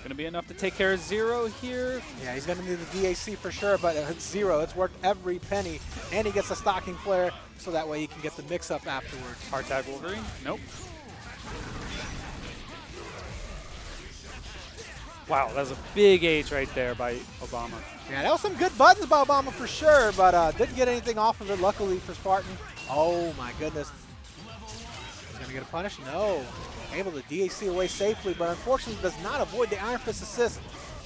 Going to be enough to take care of Zero here. Yeah, he's going to need the DAC for sure, but it's Zero. It's worth every penny. And he gets a Stocking Flare, so that way he can get the mix-up afterwards. Hard tag Wolverine? Nope. Wow, that was a big H right there by Obama. Yeah, that was some good buttons by Obama for sure, but didn't get anything off of it, luckily for Spartan. Oh, my goodness. He's going to get a punish? No. Able to DAC away safely, but unfortunately does not avoid the Iron Fist assist.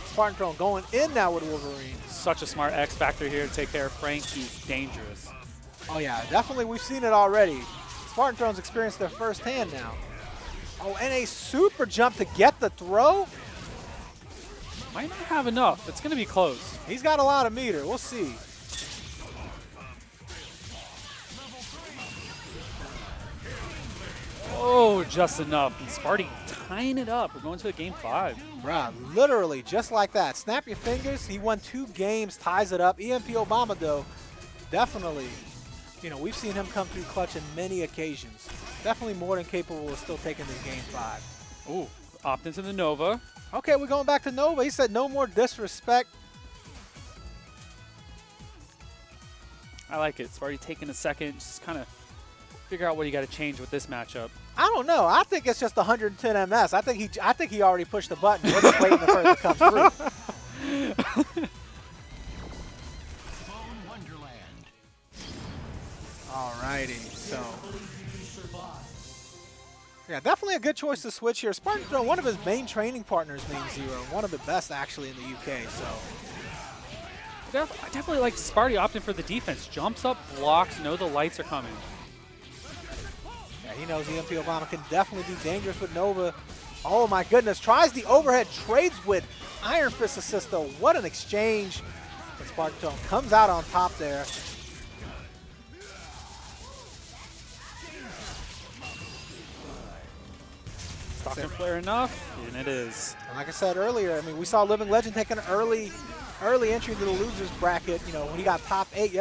Spartan Throne going in now with Wolverine. Such a smart X Factor here to take care of Frank. He's dangerous. Oh, yeah, definitely. We've seen it already. Spartan Throne's experienced their firsthand now. Oh, and a super jump to get the throw. Might not have enough. It's going to be close. He's got a lot of meter. We'll see. Oh, just enough. And Sparty tying it up. We're going to a game 5. Bruh, literally just like that. Snap your fingers. He won 2 games, ties it up. EMP Obama, though, definitely, you know, we've seen him come through clutch on many occasions. Definitely more than capable of still taking this game 5. Ooh, opt into the Nova. Okay, we're going back to Nova. He said no more disrespect. I like it. Sparty taking a second, just kind of figure out what you got to change with this matchup. I don't know. I think it's just 110 MS. I think he already pushed the button. We're just waiting for it to come through. Alrighty, so yeah, definitely a good choice to switch here. Spartan Throne, one of his main training partners named Zero, one of the best actually in the UK. So I definitely like Sparty opting for the defense. Jumps up, blocks, know the lights are coming. yeah, he knows EMP Obama can definitely be dangerous with Nova. Oh my goodness, tries the overhead, trades with Iron Fist assist though. What an exchange. It's Spartan Throne comes out on top there. Stocking flare enough, and it is. And like I said earlier, I mean, we saw Living Legend take an early entry into the losers bracket, you know, when he got top 8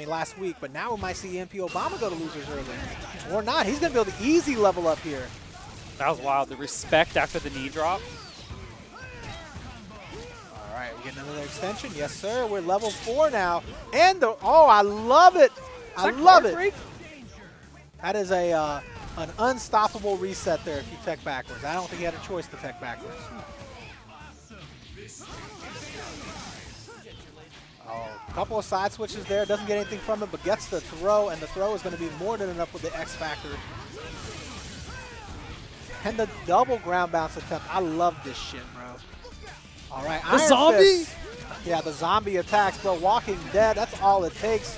last week, but now we might see EMP Obama go to losers early. Or not, he's going to be able to easy level up here. That was wild. The respect after the knee drop. All right, we get another extension. Yes, sir. We're level 4 now. And the, oh, I love it. I love it. That is a an unstoppable reset there if you tech backwards. I don't think he had a choice to tech backwards. Oh, a couple of side switches there. Doesn't get anything from it, but gets the throw, and the throw is going to be more than enough with the X Factor. And the double ground bounce attempt. I love this shit, bro. All right, The zombie? Fist. Yeah, the zombie attacks, bro. Walking Dead, that's all it takes.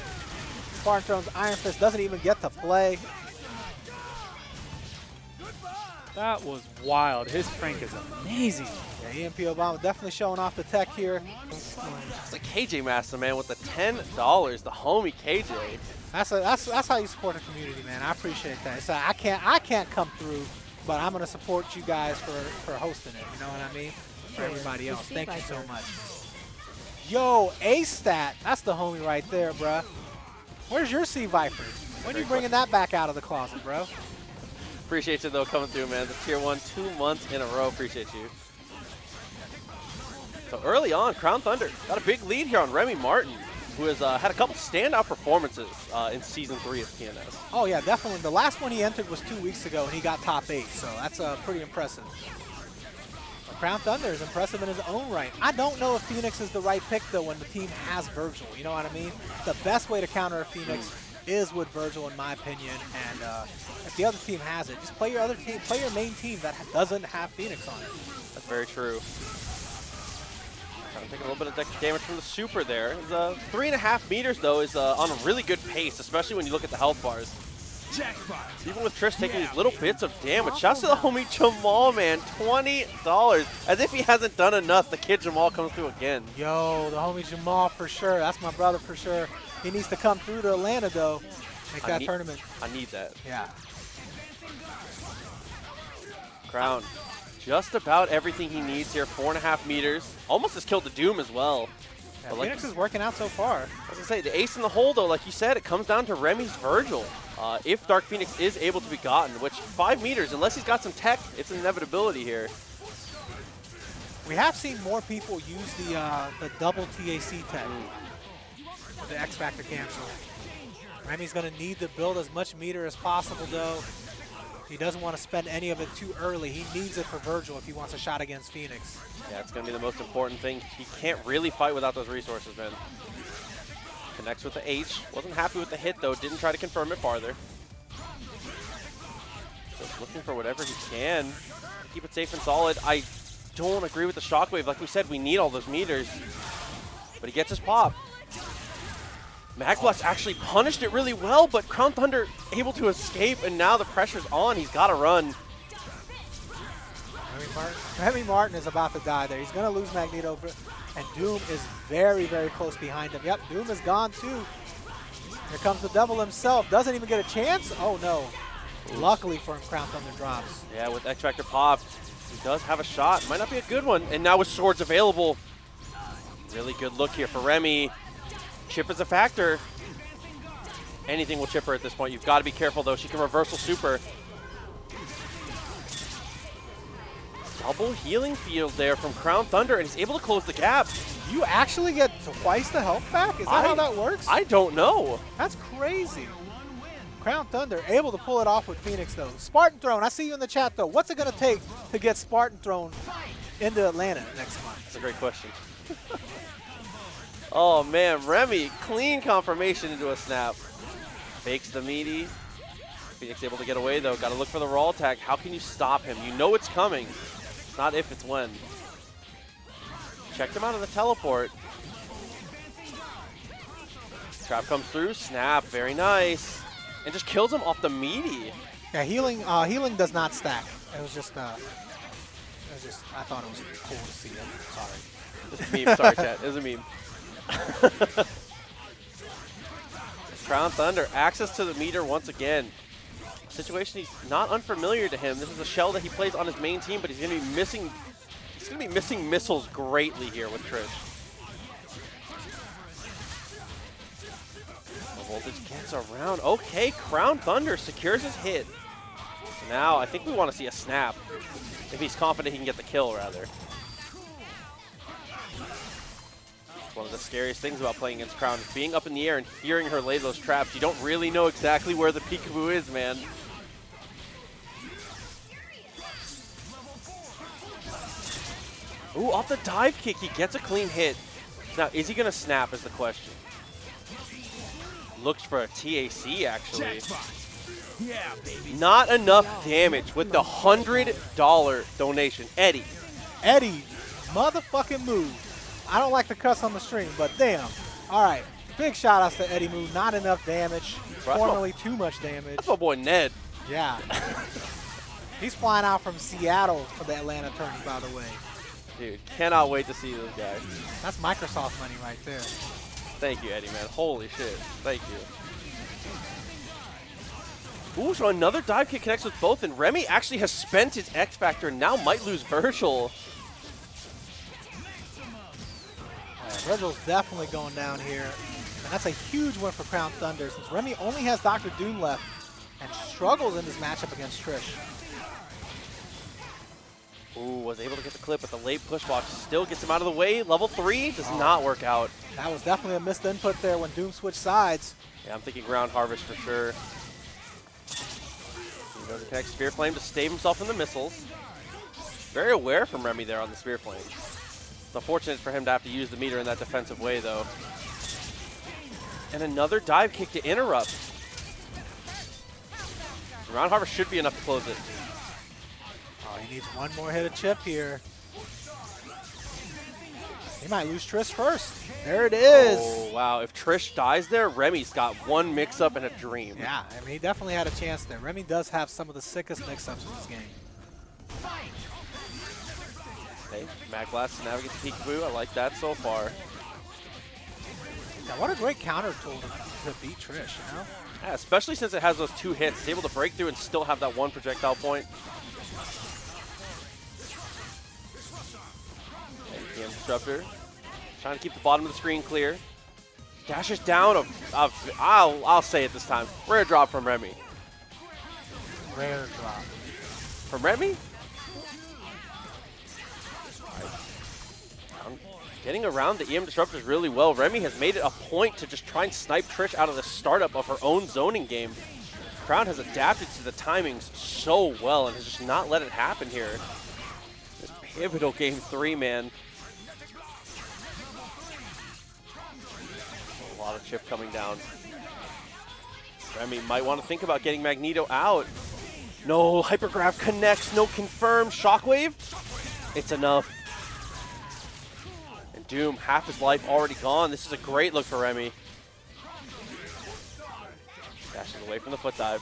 Spartan Throne's Iron Fist doesn't even get to play. That was wild. His prank is amazing. Yeah, EMP Obama definitely showing off the tech here. It's like KJ Master, man, with the $10, the homie KJ. That's how you support the community, man. I appreciate that. So I can't come through, but I'm gonna support you guys for hosting it. You know what I mean? For everybody else. Thank you so much. Yo, A-Stat, that's the homie right there, bruh. Where's your Sea Viper? When are you bringing that back out of the closet, bro? Appreciate you, though, coming through, man. The Tier 1 2 months in a row. Appreciate you. So early on, Crown Thunder got a big lead here on Remy Martin, who has had a couple standout performances in Season 3 of TNS. Oh, yeah, definitely. The last one he entered was 2 weeks ago, and he got top 8, so that's pretty impressive. Crown Thunder is impressive in his own right. I don't know if Phoenix is the right pick, though, when the team has Virgil. You know what I mean? The best way to counter a Phoenix is with Virgil, in my opinion, and if the other team has it, just play your other team, play your main team that doesn't have Phoenix on it. That's very true. Trying to take a little bit of damage from the super there. 3.5 meters, though, is on a really good pace, especially when you look at the health bars. Jackpot. Even with Trish taking these little bits of damage. Shouts to the homie Jamal, man. $20. As if he hasn't done enough, the kid Jamal comes through again. Yo, the homie Jamal for sure. That's my brother for sure. He needs to come through to Atlanta, though. Make that tournament. I need that. Yeah. Crown. Just about everything he needs here. 4.5 meters. Almost has killed the Doom as well. Yeah, But like Phoenix is working out so far. I was going to say, the ace in the hole, though, like you said, it comes down to Remy's Virgil. If Dark Phoenix is able to be gotten, which 5 meters, unless he's got some tech, it's an inevitability here. We have seen more people use the double TAC tech with the X Factor cancel. Remy's going to need to build as much meter as possible, though. He doesn't want to spend any of it too early. He needs it for Virgil if he wants a shot against Phoenix. Yeah, it's going to be the most important thing. He can't really fight without those resources, man. Connects with the H. Wasn't happy with the hit, though. Didn't try to confirm it farther. Just looking for whatever he can to keep it safe and solid. I don't agree with the shockwave. Like we said, we need all those meters. But he gets his pop. Magblast actually punished it really well, but Crown Thunder able to escape, and now the pressure's on. He's got to run. Remy Martin is about to die there. He's going to lose Magneto, and Doom is very, very close behind him. Yep, Doom is gone too. Here comes the devil himself. Doesn't even get a chance. Oh, no. Luckily for him, Crown Thunder drops. Yeah, with X Factor popped, he does have a shot. Might not be a good one. And now with swords available, really good look here for Remy. Chip is a factor. Anything will chip her at this point. You've got to be careful, though. She can reversal super. Double healing field there from Crown Thunder, and he's able to close the gap. You actually get twice the health back? Is that how that works? I don't know. That's crazy. Crown Thunder able to pull it off with Phoenix, though. Spartan Throne, I see you in the chat, though. What's it going to take to get Spartan Throne into Atlanta next month? That's a great question. Oh, man. Remy, clean confirmation into a snap. Fakes the meaty. Phoenix able to get away, though. Got to look for the raw attack. How can you stop him? You know it's coming. It's not if, it's when. Checked him out of the teleport. Trap comes through. Snap. Very nice. And just kills him off the meaty. Yeah, healing does not stack. It was just, I thought it was cool to see it. Sorry. It's a meme. Sorry, chat. It was a meme. Crown Thunder, access to the meter once again. Situation he's not unfamiliar to him. This is a shell that he plays on his main team, but he's going to be missing. He's going to be missing missiles greatly here with Trish. The voltage gets around. Okay, Crown Thunder secures his hit. So now I think we want to see a snap. If he's confident he can get the kill, rather. One of the scariest things about playing against Crown is being up in the air and hearing her lay those traps. You don't really know exactly where the peekaboo is, man. Ooh, off the dive kick, he gets a clean hit. Now, is he going to snap is the question. Looks for a TAC, actually. Yeah, baby. Not enough damage with the $100 donation. Eddie. Eddie, motherfucking move. I don't like to cuss on the stream, but damn. All right, big shout outs to Eddie Move. Not enough damage. Bro, Formerly too much damage. That's my boy Ned. Yeah. He's flying out from Seattle for the Atlanta tourney, by the way. Dude, cannot wait to see this guy. That's Microsoft money right there. Thank you, Eddie, man. Holy shit. Thank you. Ooh, so another dive kick connects with both, and Remy actually has spent his X Factor and now might lose Virgil. Virgil's definitely going down here. And that's a huge win for Crown Thunder since Remy only has Dr. Doom left and struggles in this matchup against Trish. Ooh, was able to get the clip, but the late push box still gets him out of the way. Level 3 does not work out. That was definitely a missed input there when Doom switched sides. Yeah, I'm thinking Ground Harvest for sure. He goes to connect Spear Flame to stave himself in the missiles. Very aware from Remy there on the Spear Flame. It's unfortunate for him to have to use the meter in that defensive way, though. And another dive kick to interrupt. Ground Harvest should be enough to close it. Oh, he needs one more hit of chip here. He might lose Trish first. There it is. Oh, wow. If Trish dies there, Remy's got one mix-up and a dream. Yeah, I mean, he definitely had a chance there. Remy does have some of the sickest mix-ups in this game. Okay, Mad Blast to navigate the peekaboo. I like that so far. Yeah, what a great counter tool to beat Trish, you know? Yeah, especially since it has those 2 hits. It's able to break through and still have that 1 projectile point. PM Disruptor. Trying to keep the bottom of the screen clear. Dashes down. I'll say it this time. Rare drop from Remy. Rare drop. From Remy? Getting around the EM Disruptors really well. Remy has made it a point to just try and snipe Trish out of the startup of her own zoning game. Crown has adapted to the timings so well and has just not let it happen here. This pivotal game 3, man. A lot of chip coming down. Remy might want to think about getting Magneto out. No, Hypergraph connects, no confirm. Shockwave, it's enough. And Doom, half his life already gone. This is a great look for Remy. Dashes away from the foot dive.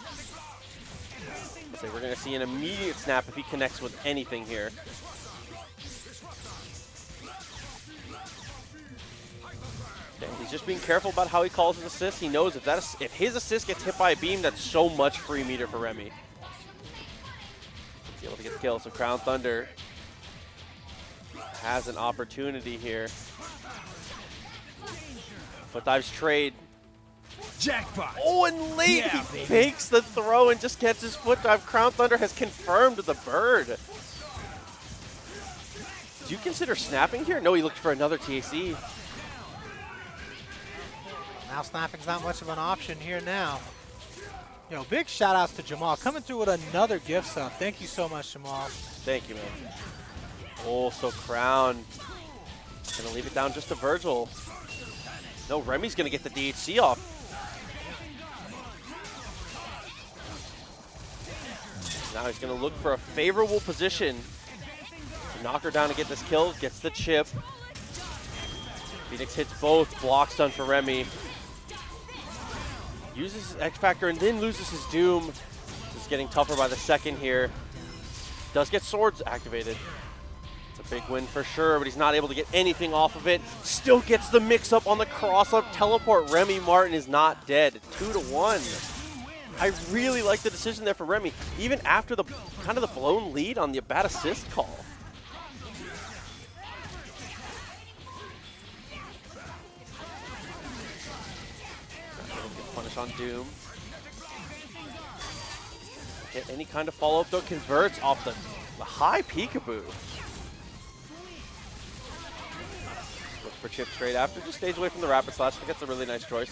So we're going to see an immediate snap if he connects with anything here. Okay, he's just being careful about how he calls his assist. He knows if his assist gets hit by a beam, that's so much free meter for Remy. He's able to get the kill, so Crown Thunder has an opportunity here. Foot dives trade. Jackpot. Oh, and late Yeah, he baby. fakes the throw and just gets his foot dive. Crown Thunder has confirmed the bird. Do you consider snapping here? No, he looked for another TAC. Now snapping's not much of an option here now. Yo, big shout outs to Jamal coming through with another gift sub. Thank you so much, Jamal. Thank you, man. Oh, so Crown gonna leave it down just to Virgil. No, Remy's gonna get the DHC off. Now he's gonna look for a favorable position to knock her down and get this kill. Gets the chip. Phoenix hits both. Block stun for Remy. Uses his X Factor and then loses his Doom. This is getting tougher by the second here. Does get swords activated. It's a big win for sure, but he's not able to get anything off of it. Still gets the mix-up on the cross-up teleport. Remy Martin is not dead. 2-1. I really like the decision there for Remy, even after the kind of the blown lead on the bad assist call. Punish on Doom. Get any kind of follow-up though, converts off the high peekaboo. Look for Chip straight after, just stays away from the rapid slash. I think that's a really nice choice.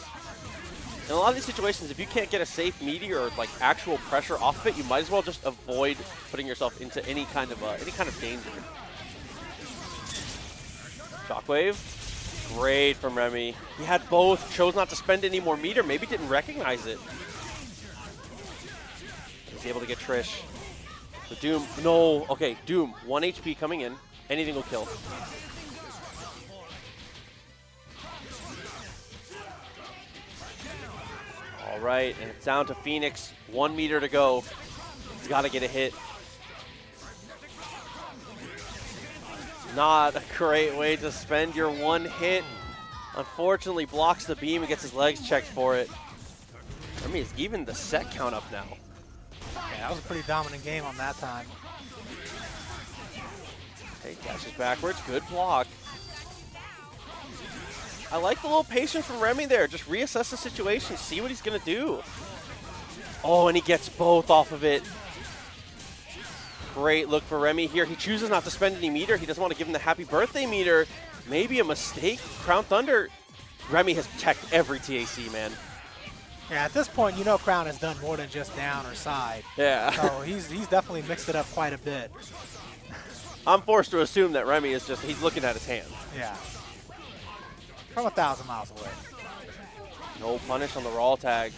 In a lot of these situations, if you can't get a safe meteor or like actual pressure off of it, you might as well just avoid putting yourself into any kind of danger. Shockwave, great from Remy. He had both, chose not to spend any more meter, maybe didn't recognize it. He's able to get Trish. So Doom, no, okay, Doom, 1 HP coming in, anything will kill. All right, and it's down to Phoenix. 1 meter to go. He's got to get a hit. Not a great way to spend your 1 hit. Unfortunately, blocks the beam and gets his legs checked for it. I mean, it's even the set count up now. Yeah, that was a pretty dominant game on that time. Okay, dashes backwards. Good block. I like the little patience from Remy there. Just reassess the situation, see what he's going to do. Oh, and he gets both off of it. Great look for Remy here. He chooses not to spend any meter. He doesn't want to give him the happy birthday meter. Maybe a mistake. Crown Thunder. Remy has teched every TAC, man. Yeah, at this point, you know Crown has done more than just down or side. Yeah. So he's definitely mixed it up quite a bit. I'm forced to assume that Remy is just, he's looking at his hands. Yeah. From 1,000 miles away. No punish on the raw tag.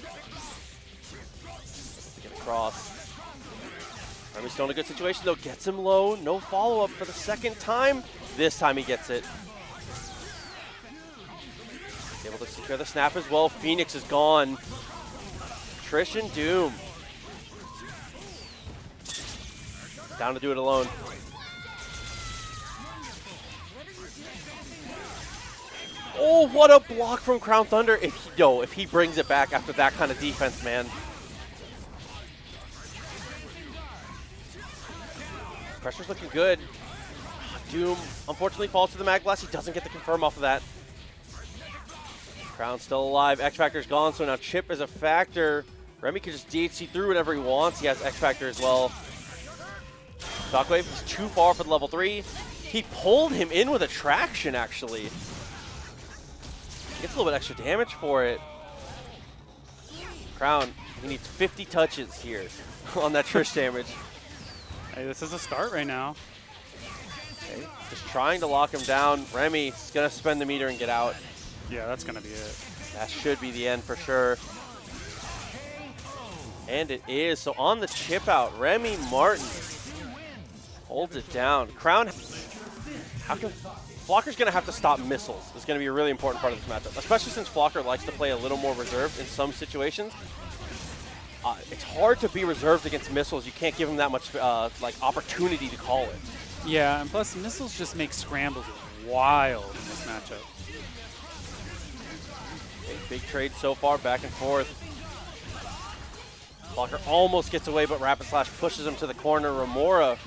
Get across. Remy's still in a good situation though. Gets him low. No follow-up for the second time. This time he gets it. Able to secure the snap as well. Phoenix is gone. Trish and Doom. Down to do it alone. Oh, what a block from Crown Thunder. If he brings it back after that kind of defense, man. Pressure's looking good. Doom, unfortunately, falls to the Mag Blast. He doesn't get the confirm off of that. Crown's still alive. X Factor's gone, so now Chip is a factor. Remy can just DHC through whenever he wants. He has X Factor as well. Shockwave is too far for the level 3. He pulled him in with attraction, actually. Gets a little bit extra damage for it. Crown, he needs 50 touches here on that Trish damage. Hey, this is a start right now. Okay, just trying to lock him down. Remy's gonna spend the meter and get out. Yeah, that's gonna be it. That should be the end for sure. And it is. So on the chip out, Remy Martin holds it down. Crown, Flocker's going to have to stop missiles. It's going to be a really important part of this matchup, especially since Flocker likes to play a little more reserved in some situations. It's hard to be reserved against missiles. You can't give him that much like opportunity to call it. Yeah, and plus missiles just make scrambles wild in this matchup. Okay, big trade so far, back and forth. Flocker almost gets away, but Rapid Slash pushes him to the corner. Remora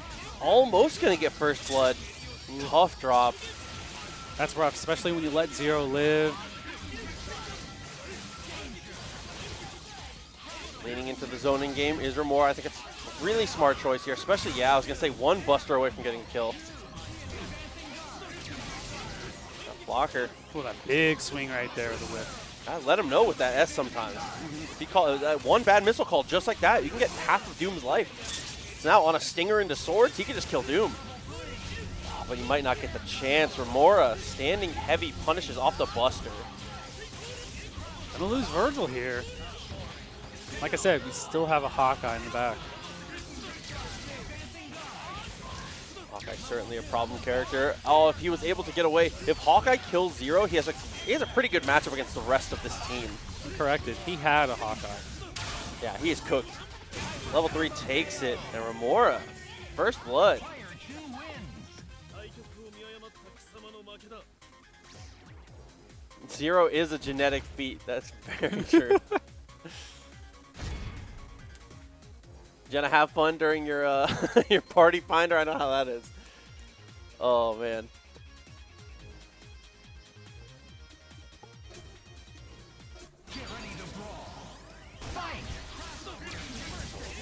almost going to get first blood. Tough drop. That's rough, especially when you let Zero live. Leaning into the zoning game is Remora. I think it's a really smart choice here, especially, yeah, I was going to say one buster away from getting a kill. Blocker. Ooh, that big swing right there with the whip. I let him know with that S sometimes. If he call one bad missile call just like that, you can get half of Doom's life. So now on a Stinger into Swords, he can just kill Doom. Oh, but he might not get the chance. Remora, standing heavy, punishes off the Buster. Gonna lose Virgil here. Like I said, we still have a Hawkeye in the back. Hawkeye's certainly a problem character. Oh, if he was able to get away. If Hawkeye kills Zero, he has a pretty good matchup against the rest of this team. Corrected. He had a Hawkeye. Yeah, he is cooked. Level 3 takes it, and Remora, first blood. Zero is a genetic feat. That's very true. Jenna, have fun during your your party finder. I know how that is. Oh man.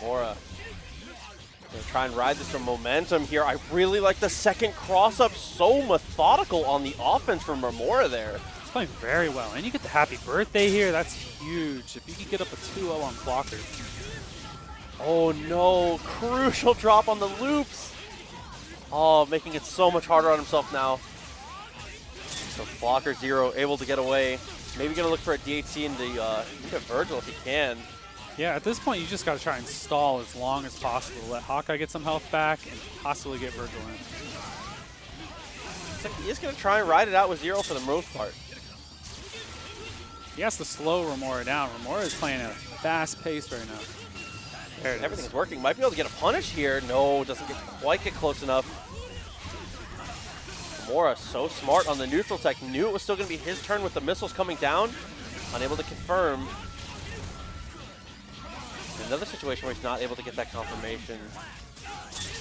Mora. Gonna try and ride this from momentum here. I really like the second cross up. So methodical on the offense from Remora there. He's playing very well. And you get the happy birthday here. That's huge. If you can get up a 2-0 on Flocker. Oh no, crucial drop on the loops. Oh, making it so much harder on himself now. So Flocker Zero able to get away. Maybe gonna look for a DHC into Virgil if he can. Yeah, at this point, you just got to try and stall as long as possible. Let Hawkeye get some health back and possibly get Virgil in. Looks like he is gonna try and ride it out with Zero for the most part. He has to slow Remora down. Remora is playing at a fast pace right now. There it is. Everything's working. Might be able to get a punish here. No, doesn't quite get close enough. Remora so smart on the neutral tech. Knew it was still going to be his turn with the missiles coming down. Unable to confirm. Another situation where he's not able to get that confirmation.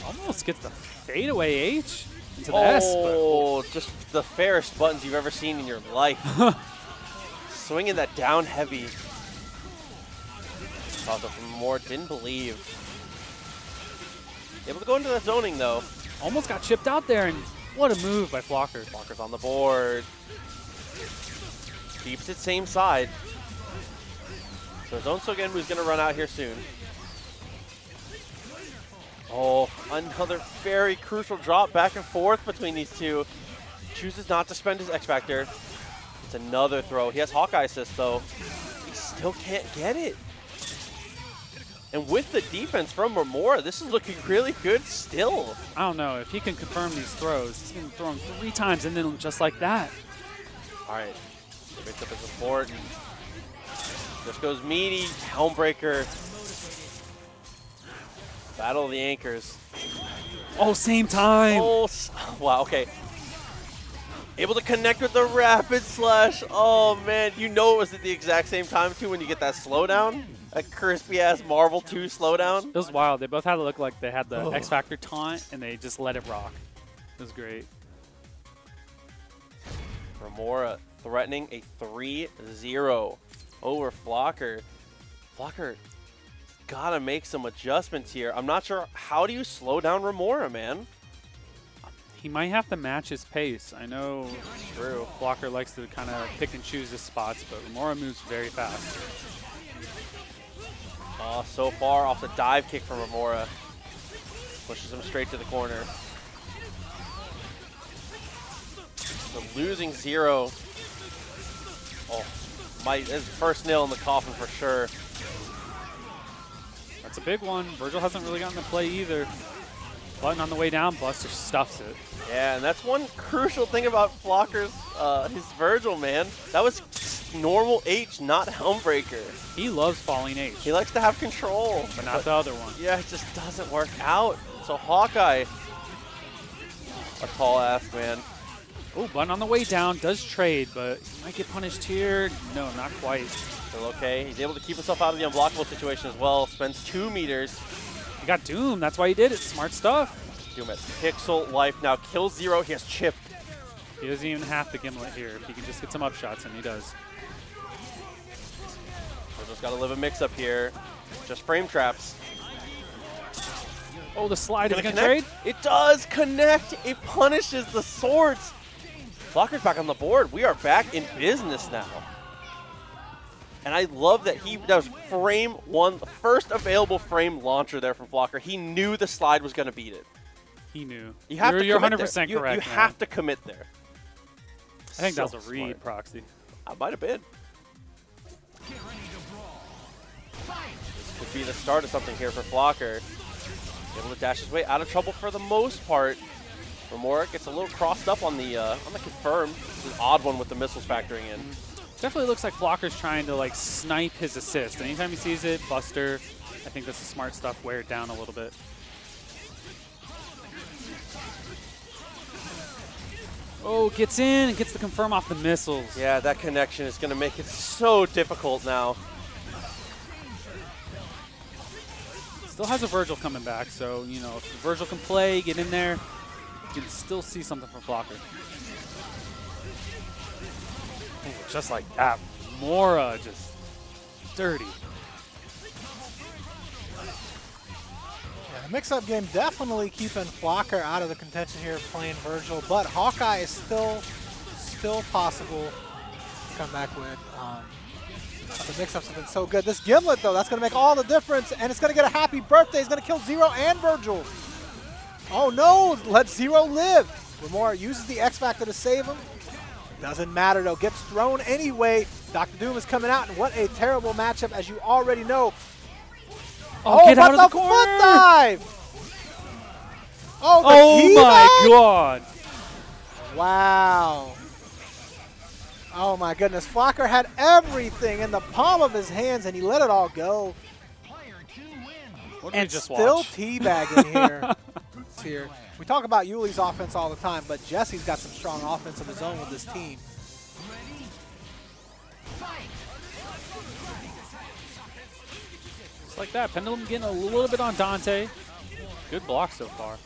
Almost gets the fadeaway H into the S. Oh, just the fairest buttons you've ever seen in your life. Swinging that down heavy. Also from more, didn't believe. Able to go into that zoning though. Almost got chipped out there, and what a move by Flocker. Flocker's on the board. Keeps it same side. So Zone Sogenmu is going to run out here soon. Oh, another very crucial drop back and forth between these two. Chooses not to spend his X Factor. It's another throw. He has Hawkeye assist though. He still can't get it. And with the defense from Remora, this is looking really good still. I don't know. If he can confirm these throws, he's going to throw them 3 times and then just like that. All right. Picks up his support. This goes meaty. Helmbreaker. Battle of the Anchors. Oh, same time. Oh, wow. Okay. Able to connect with the Rapid Slash. Oh, man. You know it was at the exact same time, too, when you get that slowdown. A crispy-ass Marvel 2 slowdown. It was wild. They both had to look like they had the X Factor taunt, and they just let it rock. It was great. Remora threatening a 3-0 over Flocker. Flocker gotta make some adjustments here. I'm not sure. How do you slow down Remora, man? He might have to match his pace. I know True. Flocker likes to kind of pick and choose his spots, but Remora moves very fast. Oh, so far off the dive kick from Remora. Pushes him straight to the corner. So losing Zero. Oh, his first nail in the coffin for sure. That's a big one. Virgil hasn't really gotten to play either. Button on the way down, Buster stuffs it. Yeah, and that's one crucial thing about Flocker's, his Virgil, man. That was normal H, not Helmbreaker. He loves falling H, He likes to have control. but not the other one. Yeah, it just doesn't work out. So Hawkeye, a tall ass, man. Oh, Button on the way down, does trade, but he might get punished here. No, not quite. Still okay. He's able to keep himself out of the unblockable situation as well. Spends 2 meters. He got Doom, that's why he did it. Smart stuff. Doom at pixel life now. Kills Zero. He has Chip. He doesn't even have the Gimlet here. If he can just get some up shots, and he does. Virgil's got to live a mix-up here. Just frame traps. Oh, the slide is going to connect? trade? It does connect. It punishes the swords. Flocker's back on the board. We are back in business now. And I love that that was frame one, the first available frame launcher there from Flocker. He knew the slide was going to beat it. He knew. You have to You're commit 100% there. correct. You man. have to commit there. I think that was So a read smart. proxy. I might have been. This could be the start of something here for Flocker. Able to dash his way out of trouble for the most part. Remora gets a little crossed up on the confirm. It's an odd one with the missiles factoring in. Definitely looks like Flocker's trying to like snipe his assist. Anytime he sees it, Buster, I think that's the smart stuff, wear it down a little bit. Oh, gets in and gets the confirm off the missiles. Yeah, that connection is going to make it so difficult now. Still has a Virgil coming back, so, you know, if Virgil can play, get in there, you can still see something from Flocker. Ooh, just like that. Mora just dirty. Yeah, the mix-up game definitely keeping Flocker out of the contention here playing Virgil, but Hawkeye is still possible to come back with. The mix-ups have been so good. This Gimlet, though, that's going to make all the difference, and it's going to get a happy birthday. It's going to kill Zero and Virgil. Oh, no. Let Zero live. Remora uses the X-Factor to save him. Doesn't matter, though. Gets thrown anyway. Dr. Doom is coming out, and what a terrible matchup, as you already know. Oh, get out of the corner. Foot dive. Oh, oh my God. Wow. Oh my goodness, Flocker had everything in the palm of his hands and he let it all go. What did And we just still watch? teabagging here. We talk about Yuli's offense all the time, but Jesse's got some strong offense of his own with this team. Just like that, Pendulum getting a little bit on Dante. Good block so far.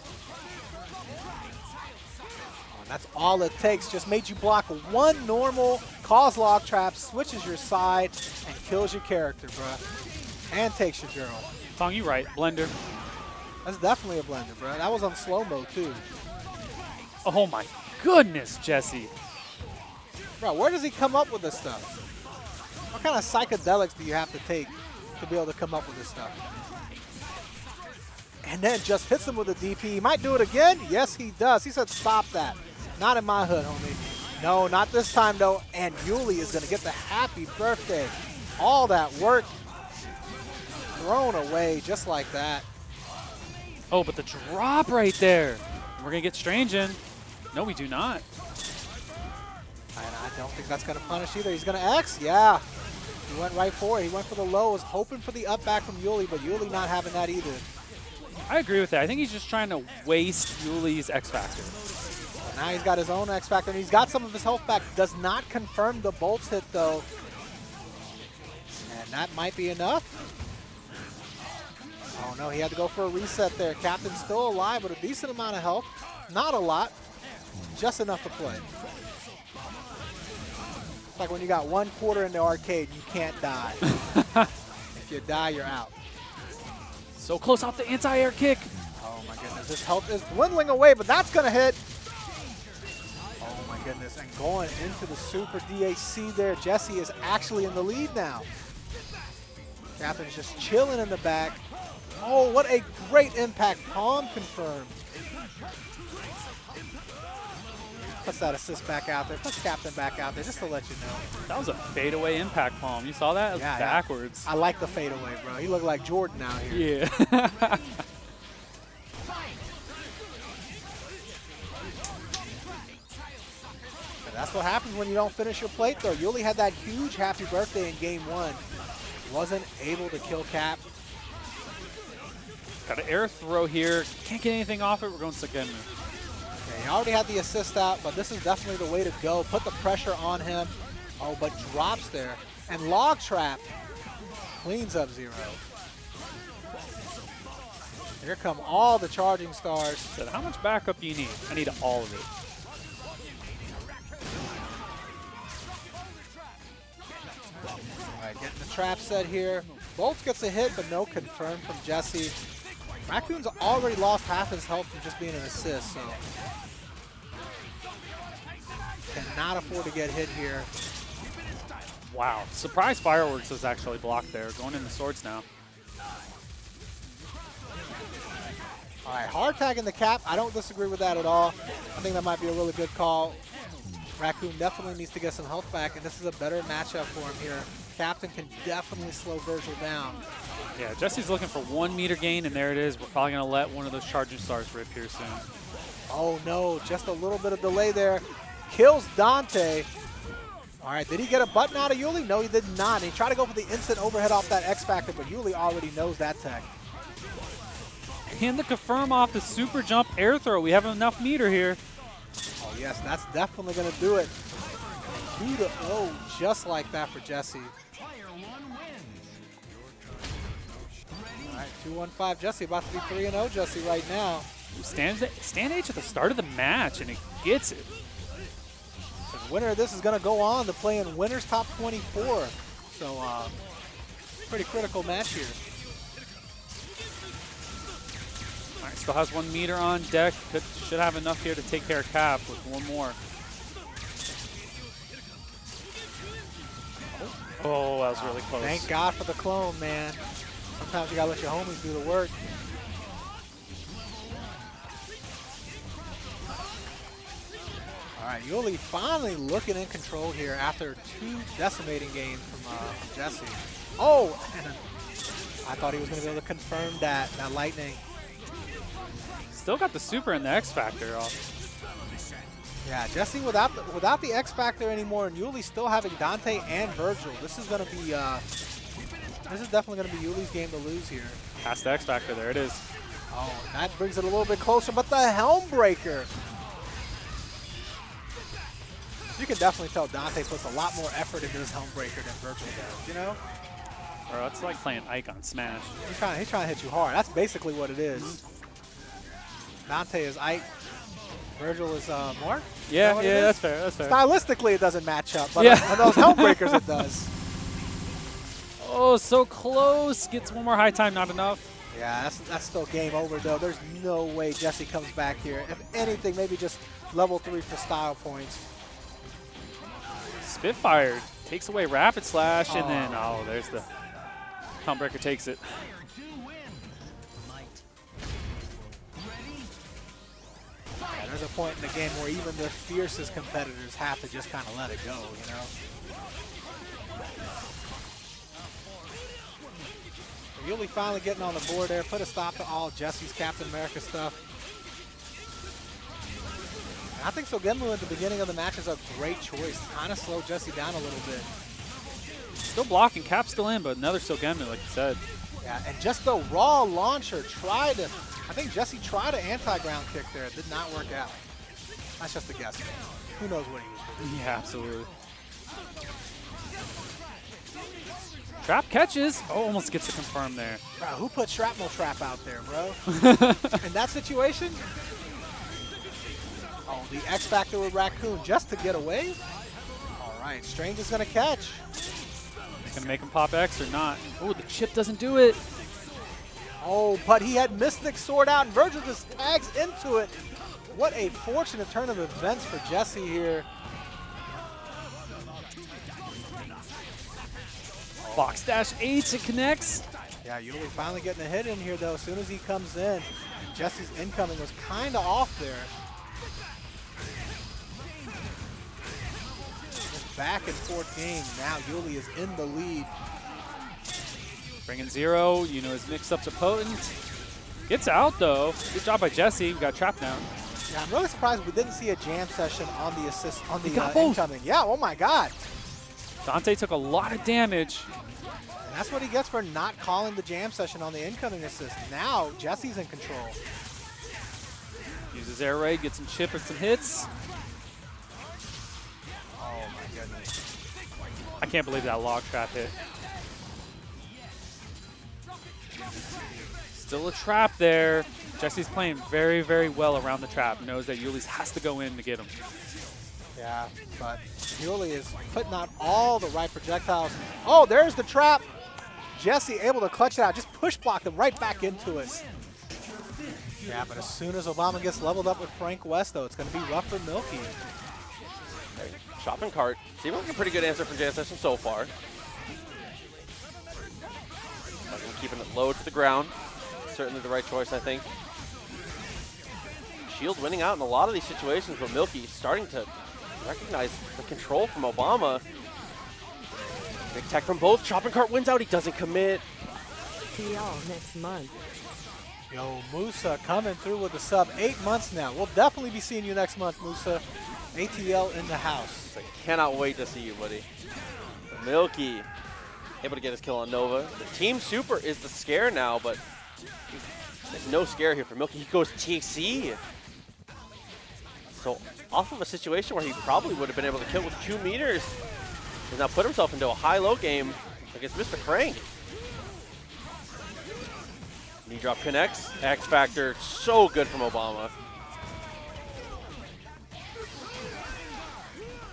That's all it takes. Just made you block one normal, cause log trap, switches your side, and kills your character, bruh. And takes your girl. Tong, you right. Blender. That's definitely a blender, bruh. That was on slow-mo, too. Oh my goodness, Jesse. Bro, where does he come up with this stuff? What kind of psychedelics do you have to take to be able to come up with this stuff? And then just hits him with a DP. He might do it again. Yes, he does. He said, stop that. Not in my hood, homie. No, not this time, though. And Yuli is going to get the happy birthday. All that work thrown away just like that. Oh, but the drop right there. We're going to get Strange in. No, we do not. And I don't think that's going to punish either. He's going to X. Yeah. He went right for it. He went for the low. Was hoping for the up back from Yuli, but Yuli not having that either. I agree with that. I think he's just trying to waste Yuli's X Factor. Now he's got his own X Factor, and he's got some of his health back. Does not confirm the bolts hit, though. And that might be enough. Oh, no, he had to go for a reset there. Captain's still alive with a decent amount of health. Not a lot. Just enough to play. It's like when you got 1 quarter in the arcade, you can't die. If you die, you're out. So close off the anti-air kick. Oh, my goodness. His health is dwindling away, but that's going to hit. Oh, my goodness. And going into the super DAC there. Jesse is actually in the lead now. Captain's just chilling in the back. Oh, what a great impact. Palm confirmed. Puts that assist back out there. Puts Captain back out there just to let you know. That was a fadeaway impact palm. You saw that? It was backwards. I like the fadeaway, bro. He looked like Jordan out here. Yeah. That's what happens when you don't finish your plate, though. Yuli had that huge happy birthday in game 1. Wasn't able to kill Cap. Got an air throw here. Can't get anything off it. We're going Sagenmu. Okay, he already had the assist out, but this is definitely the way to go. Put the pressure on him. Oh, but drops there. And Log Trap cleans up Zero. Here come all the charging stars. Said, how much backup do you need? I need all of it. All right, getting the trap set here. Bolts gets a hit, but no confirm from Jesse. Raccoon's already lost half his health from just being an assist, so cannot afford to get hit here. Wow. Surprise Fireworks is actually blocked there. Going in the swords now. All right, hard tagging the Cap. I don't disagree with that at all. I think that might be a really good call. Raccoon definitely needs to get some health back, and this is a better matchup for him here. Captain can definitely slow Virgil down. Yeah, Jesse's looking for 1 meter gain, and there it is. We're probably going to let one of those charging stars rip here soon. Oh, no, just a little bit of delay there. Kills Dante. All right, did he get a button out of Yuli? No, he did not. He tried to go for the instant overhead off that X Factor, but Yuli already knows that tech. And the confirm off the super jump air throw. We have enough meter here. Oh, yes, that's definitely going to do it. Oh, just like that for Jesse. All right, 2-1-5 Jesse, about to be 3-0 Jesse right now. Stand H at the start of the match, and it gets it. So the winner of this is going to go on to play in Winners Top 24. So, pretty critical match here. All right, still has 1 meter on deck. Should have enough here to take care of Cap with 1 more. Oh, that was really close. Thank God for the clone, man. Sometimes you gotta let your homies do the work. All right, Yuli finally looking in control here after 2 decimating games from Jesse. Oh, and I thought he was gonna be able to confirm that lightning. Still got the super and the X Factor off. Yeah, Jesse without the X Factor anymore, and Yuli still having Dante and Virgil. This is gonna be this is definitely gonna be Yuli's game to lose here. Past the X Factor, there it is. Oh, that brings it a little bit closer, but the Helm Breaker. You can definitely tell Dante puts a lot more effort into his Helm Breaker than Virgil does, you know? Bro, it's like playing Ike on Smash. He's trying to hit you hard. That's basically what it is. Dante is Ike. Virgil is Mark? Yeah, that yeah, that's fair, that's fair. Stylistically, it doesn't match up, but Yeah. on those Helm Breakers, it does. Oh, so close. Gets 1 more high time, not enough. Yeah, that's still game over, though. There's no way Jesse comes back here. If anything, maybe just level 3 for style points. Spitfire takes away Rapid Slash, and then, oh, there's the Helmbreaker takes it. Yeah, there's a point in the game where even the fiercest competitors have to just kind of let it go, you know? Yuli finally getting on the board there, put a stop to all Jesse's Captain America stuff. And I think Sogenmu at the beginning of the match is a great choice. Kind of slow Jesse down a little bit. Still blocking, Cap still in, but another Sogenmu, like you said. Yeah, and just the raw launcher tried to, I think Jesse tried an anti-ground kick there. It did not work out. That's just a guess. Who knows what he was doing. Yeah, absolutely. Trap catches. Oh, almost gets to confirm there. Bro, who put Shrapnel Trap out there, bro? In that situation? Oh, the X Factor with Raccoon just to get away? All right, Strange is going to catch. Gonna make him pop X or not? Oh, the chip doesn't do it. Oh, but he had Mystic Sword out, and Virgil just tags into it. What a fortunate turn of events for Jesse here. Box dash H, it connects. Yeah, Yuli finally getting a hit in here, though. As soon as he comes in, Jesse's incoming was kind of off there. Just back and forth game. Now Yuli is in the lead. Bringing 0, you know, his mix-ups are potent. Gets out, though. Good job by Jesse. We got trapped down. Yeah, I'm really surprised we didn't see a jam session on the assist, on the got both. incoming. Yeah, oh my God. Dante took a lot of damage. And that's what he gets for not calling the jam session on the incoming assist. Now Jesse's in control. Uses air raid, gets some chip and some hits. Oh my goodness. I can't believe that log trap hit. Still a trap there. Jesse's playing very, very well around the trap. Knows that Yuli's has to go in to get him. Yeah, but Yuli is putting out all the right projectiles. Oh, there's the trap. Jesse able to clutch it out. Just push block them right back into it. Yeah, but as soon as Obama gets leveled up with Frank West, though, it's going to be rough for Milky. Hey, shopping cart. Seems like a pretty good answer for Jam Session so far. Keeping it low to the ground. Certainly the right choice, I think. Shield winning out in a lot of these situations where Milky is starting to recognize the control from Obama. Big tech from both. Shopping cart wins out. He doesn't commit. See y'all next month. Yo, Musa coming through with the sub. 8 months now. We'll definitely be seeing you next month, Musa. ATL in the house. I cannot wait to see you, buddy. Milky able to get his kill on Nova. The team super is the scare now, but there's no scare here for Milky. He goes TC. So off of a situation where he probably would have been able to kill with 2 meters, he's now put himself into a high-low game against Mr. Frank. Knee drop connects. X Factor, so good from Obama.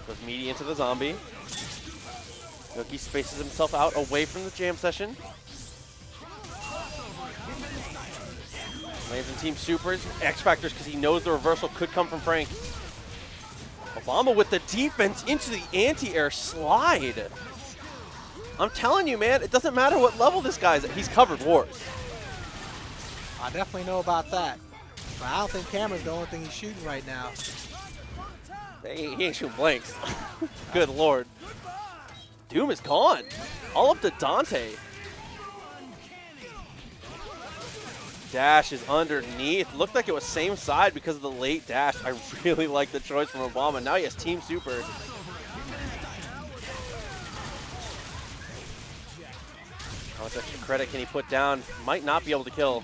Goes meaty into the zombie. Milky spaces himself out away from the jam session. Lands in Team Supers. X Factors because he knows the reversal could come from Frank. Obama with the defense into the anti-air slide. I'm telling you, man, it doesn't matter what level this guy's at. He's covered wars. I definitely know about that. But I don't think Cameron's the only thing he's shooting right now. He ain't shooting blanks. Good lord. Doom is gone. All up to Dante. Dash is underneath. Looked like it was same side because of the late dash. I really like the choice from Obama. Now he has Team Super. How much extra credit can he put down? Might not be able to kill.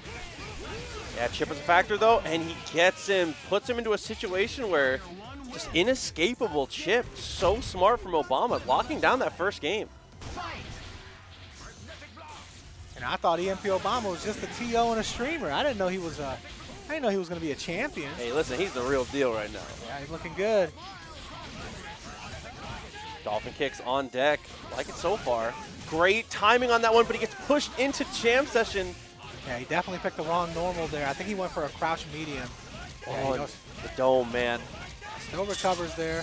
Yeah, Chip is a factor though, and he gets him, puts him into a situation where just inescapable Chip. So smart from Obama, locking down that first game. And I thought EMP Obama was just a TO and a streamer. I didn't know he was going to be a champion. Hey, listen, he's the real deal right now. Yeah, he's looking good. Dolphin kicks on deck. Like it so far. Great timing on that one, but he gets pushed into jam session. Yeah, he definitely picked the wrong normal there. I think he went for a crouch medium. Yeah, Oh, the dome, man. Still recovers there.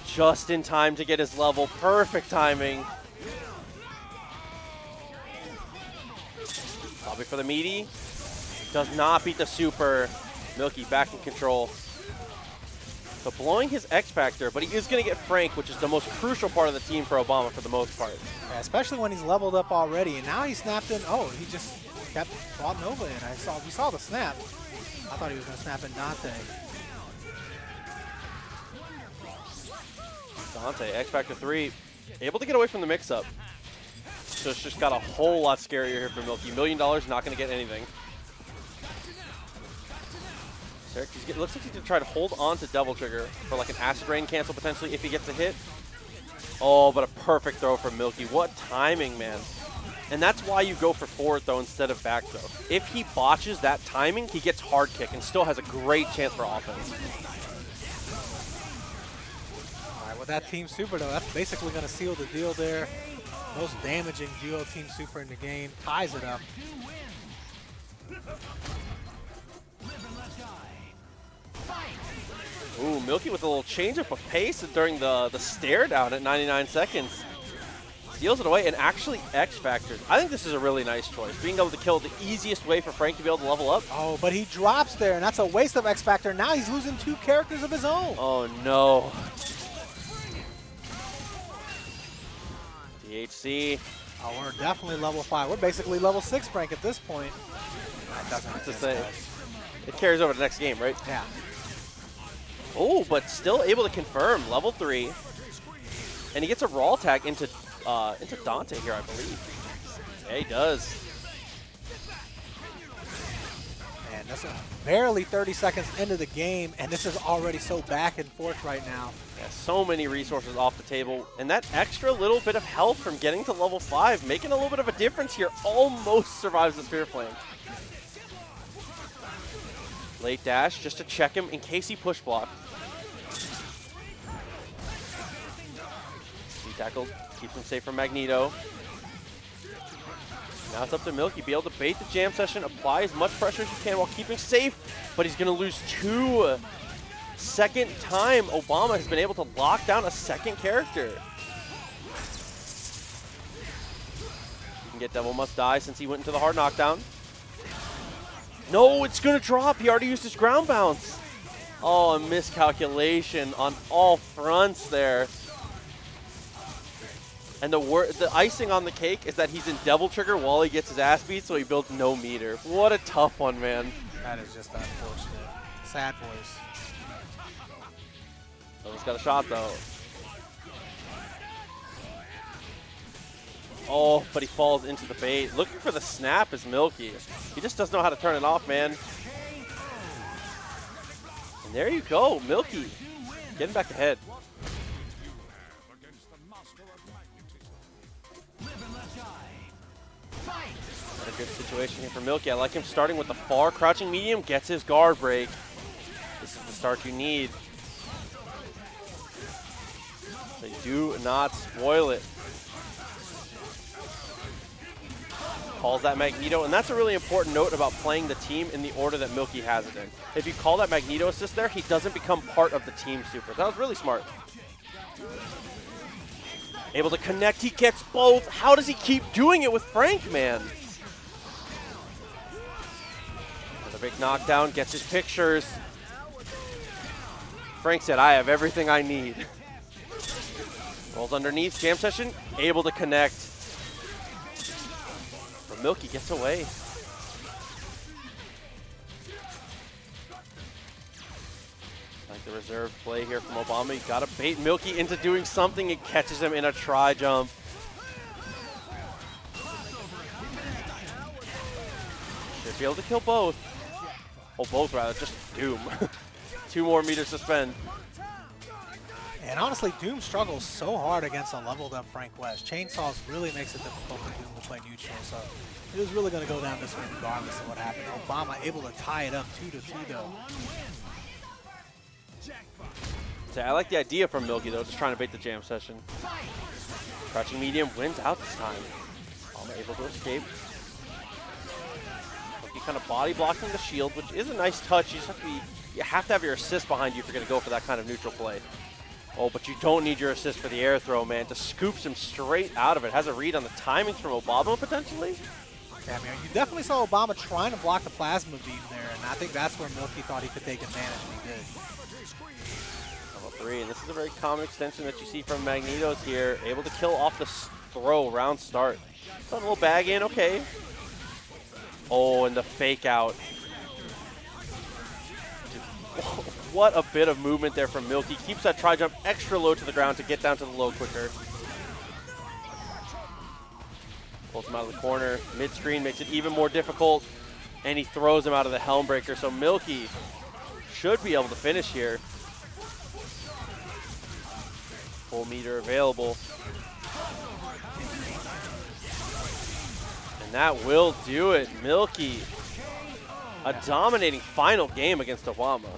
Just in time to get his level. Perfect timing. Lobby for the meaty. Does not beat the super. Milky back in control. So blowing his X Factor, but he is going to get Frank, which is the most crucial part of the team for Obama for the most part. Yeah, especially when he's leveled up already. And now he snapped in. Oh, he just kept brought Nova in. We saw the snap. I thought he was going to snap in Dante. Dante, X Factor 3, able to get away from the mix-up. So it's just got a whole lot scarier here for Milky. $1 million, not going to get anything. It looks like he's going to try to hold on to Devil Trigger for like an Acid Rain cancel potentially if he gets a hit. Oh, but a perfect throw from Milky. What timing, man. And that's why you go for forward throw instead of back throw. If he botches that timing, he gets hard kick and still has a great chance for offense. All right, with that Team Super, though, that's basically going to seal the deal there. Most damaging duo Team Super in the game. Ties it up. Ooh, Milky with a little change-up of pace during the stare down at 99 seconds. Steals it away and actually X Factors. I think this is a really nice choice. Being able to kill the easiest way for Frank to be able to level up. Oh, but he drops there, and that's a waste of X Factor. Now he's losing 2 characters of his own. Oh, no. DHC. Oh, we're definitely level 5. We're basically level 6 Frank at this point. That doesn't To say, it carries over to the next game, right? Yeah. Oh, but still able to confirm level 3, and he gets a raw tag into Dante here, I believe. Yeah, he does. Man, that's barely 30 seconds into the game, and this is already so back and forth right now. Yeah, so many resources off the table, and that extra little bit of health from getting to level 5, making a little bit of a difference here, almost survives the Spirit Flame. Late dash just to check him in case he push blocked. Tackle keeps him safe from Magneto. Now it's up to Milky. Be able to bait the jam session, apply as much pressure as you can while keeping safe, but he's going to lose 2. Second time Obama has been able to lock down a second character. You can get Devil Must Die since he went into the hard knockdown. No, it's going to drop. He already used his ground bounce. Oh, a miscalculation on all fronts there. And the icing on the cake is that he's in Devil Trigger while he gets his ass beat, so he builds no meter. What a tough one, man. That is just unfortunate. Sad boys. Almost got a shot, though. Oh, but he falls into the bait. Looking for the snap is Milky. He just doesn't know how to turn it off, man. There you go, Milky. Getting back ahead. What a good situation here for Milky. I like him starting with the far crouching medium, gets his guard break. This is the start you need. They do not spoil it. Calls that Magneto, and that's a really important note about playing the team in the order that Milky has it in. If you call that Magneto assist there, he doesn't become part of the team super. That was really smart. Able to connect, he gets both. How does he keep doing it with Frank, man? Another big knockdown, gets his pictures. Frank said, I have everything I need. Rolls underneath, jam session, able to connect. But Milky gets away. Like the reserve play here from Obama. You gotta bait Milky into doing something. It catches him in a tri-jump. Should be able to kill both. Oh, both rather, just Doom. 2 more meters to spend. And honestly, Doom struggles so hard against a leveled up Frank West. Chainsaws really makes it difficult for Doom to play neutral, so it was really going to go down this way regardless of what happened. Obama able to tie it up 2-2 though. So I like the idea from Milky though, just trying to bait the jam session. Crouching medium wins out this time. Obama able to escape. Milky kind of body blocking the shield, which is a nice touch. You have to have your assist behind you if you're going to go for that kind of neutral play. Oh, but you don't need your assist for the air throw, man. Just scoops him straight out of it. Has a read on the timings from Obama, potentially. Yeah, man, you definitely saw Obama trying to block the plasma beam there, and I think that's where Milky thought he could take advantage, and he did. Level 3, and this is a very common extension that you see from Magnetos here. Able to kill off the throw, round start. Put a little bag in, okay. Oh, and the fake out. What a bit of movement there from Milky. Keeps that tri-jump extra low to the ground to get down to the low quicker. Pulls him out of the corner. Mid-screen makes it even more difficult. And he throws him out of the Helm Breaker. So Milky should be able to finish here. Full meter available. And that will do it. Milky, a dominating final game against Obama.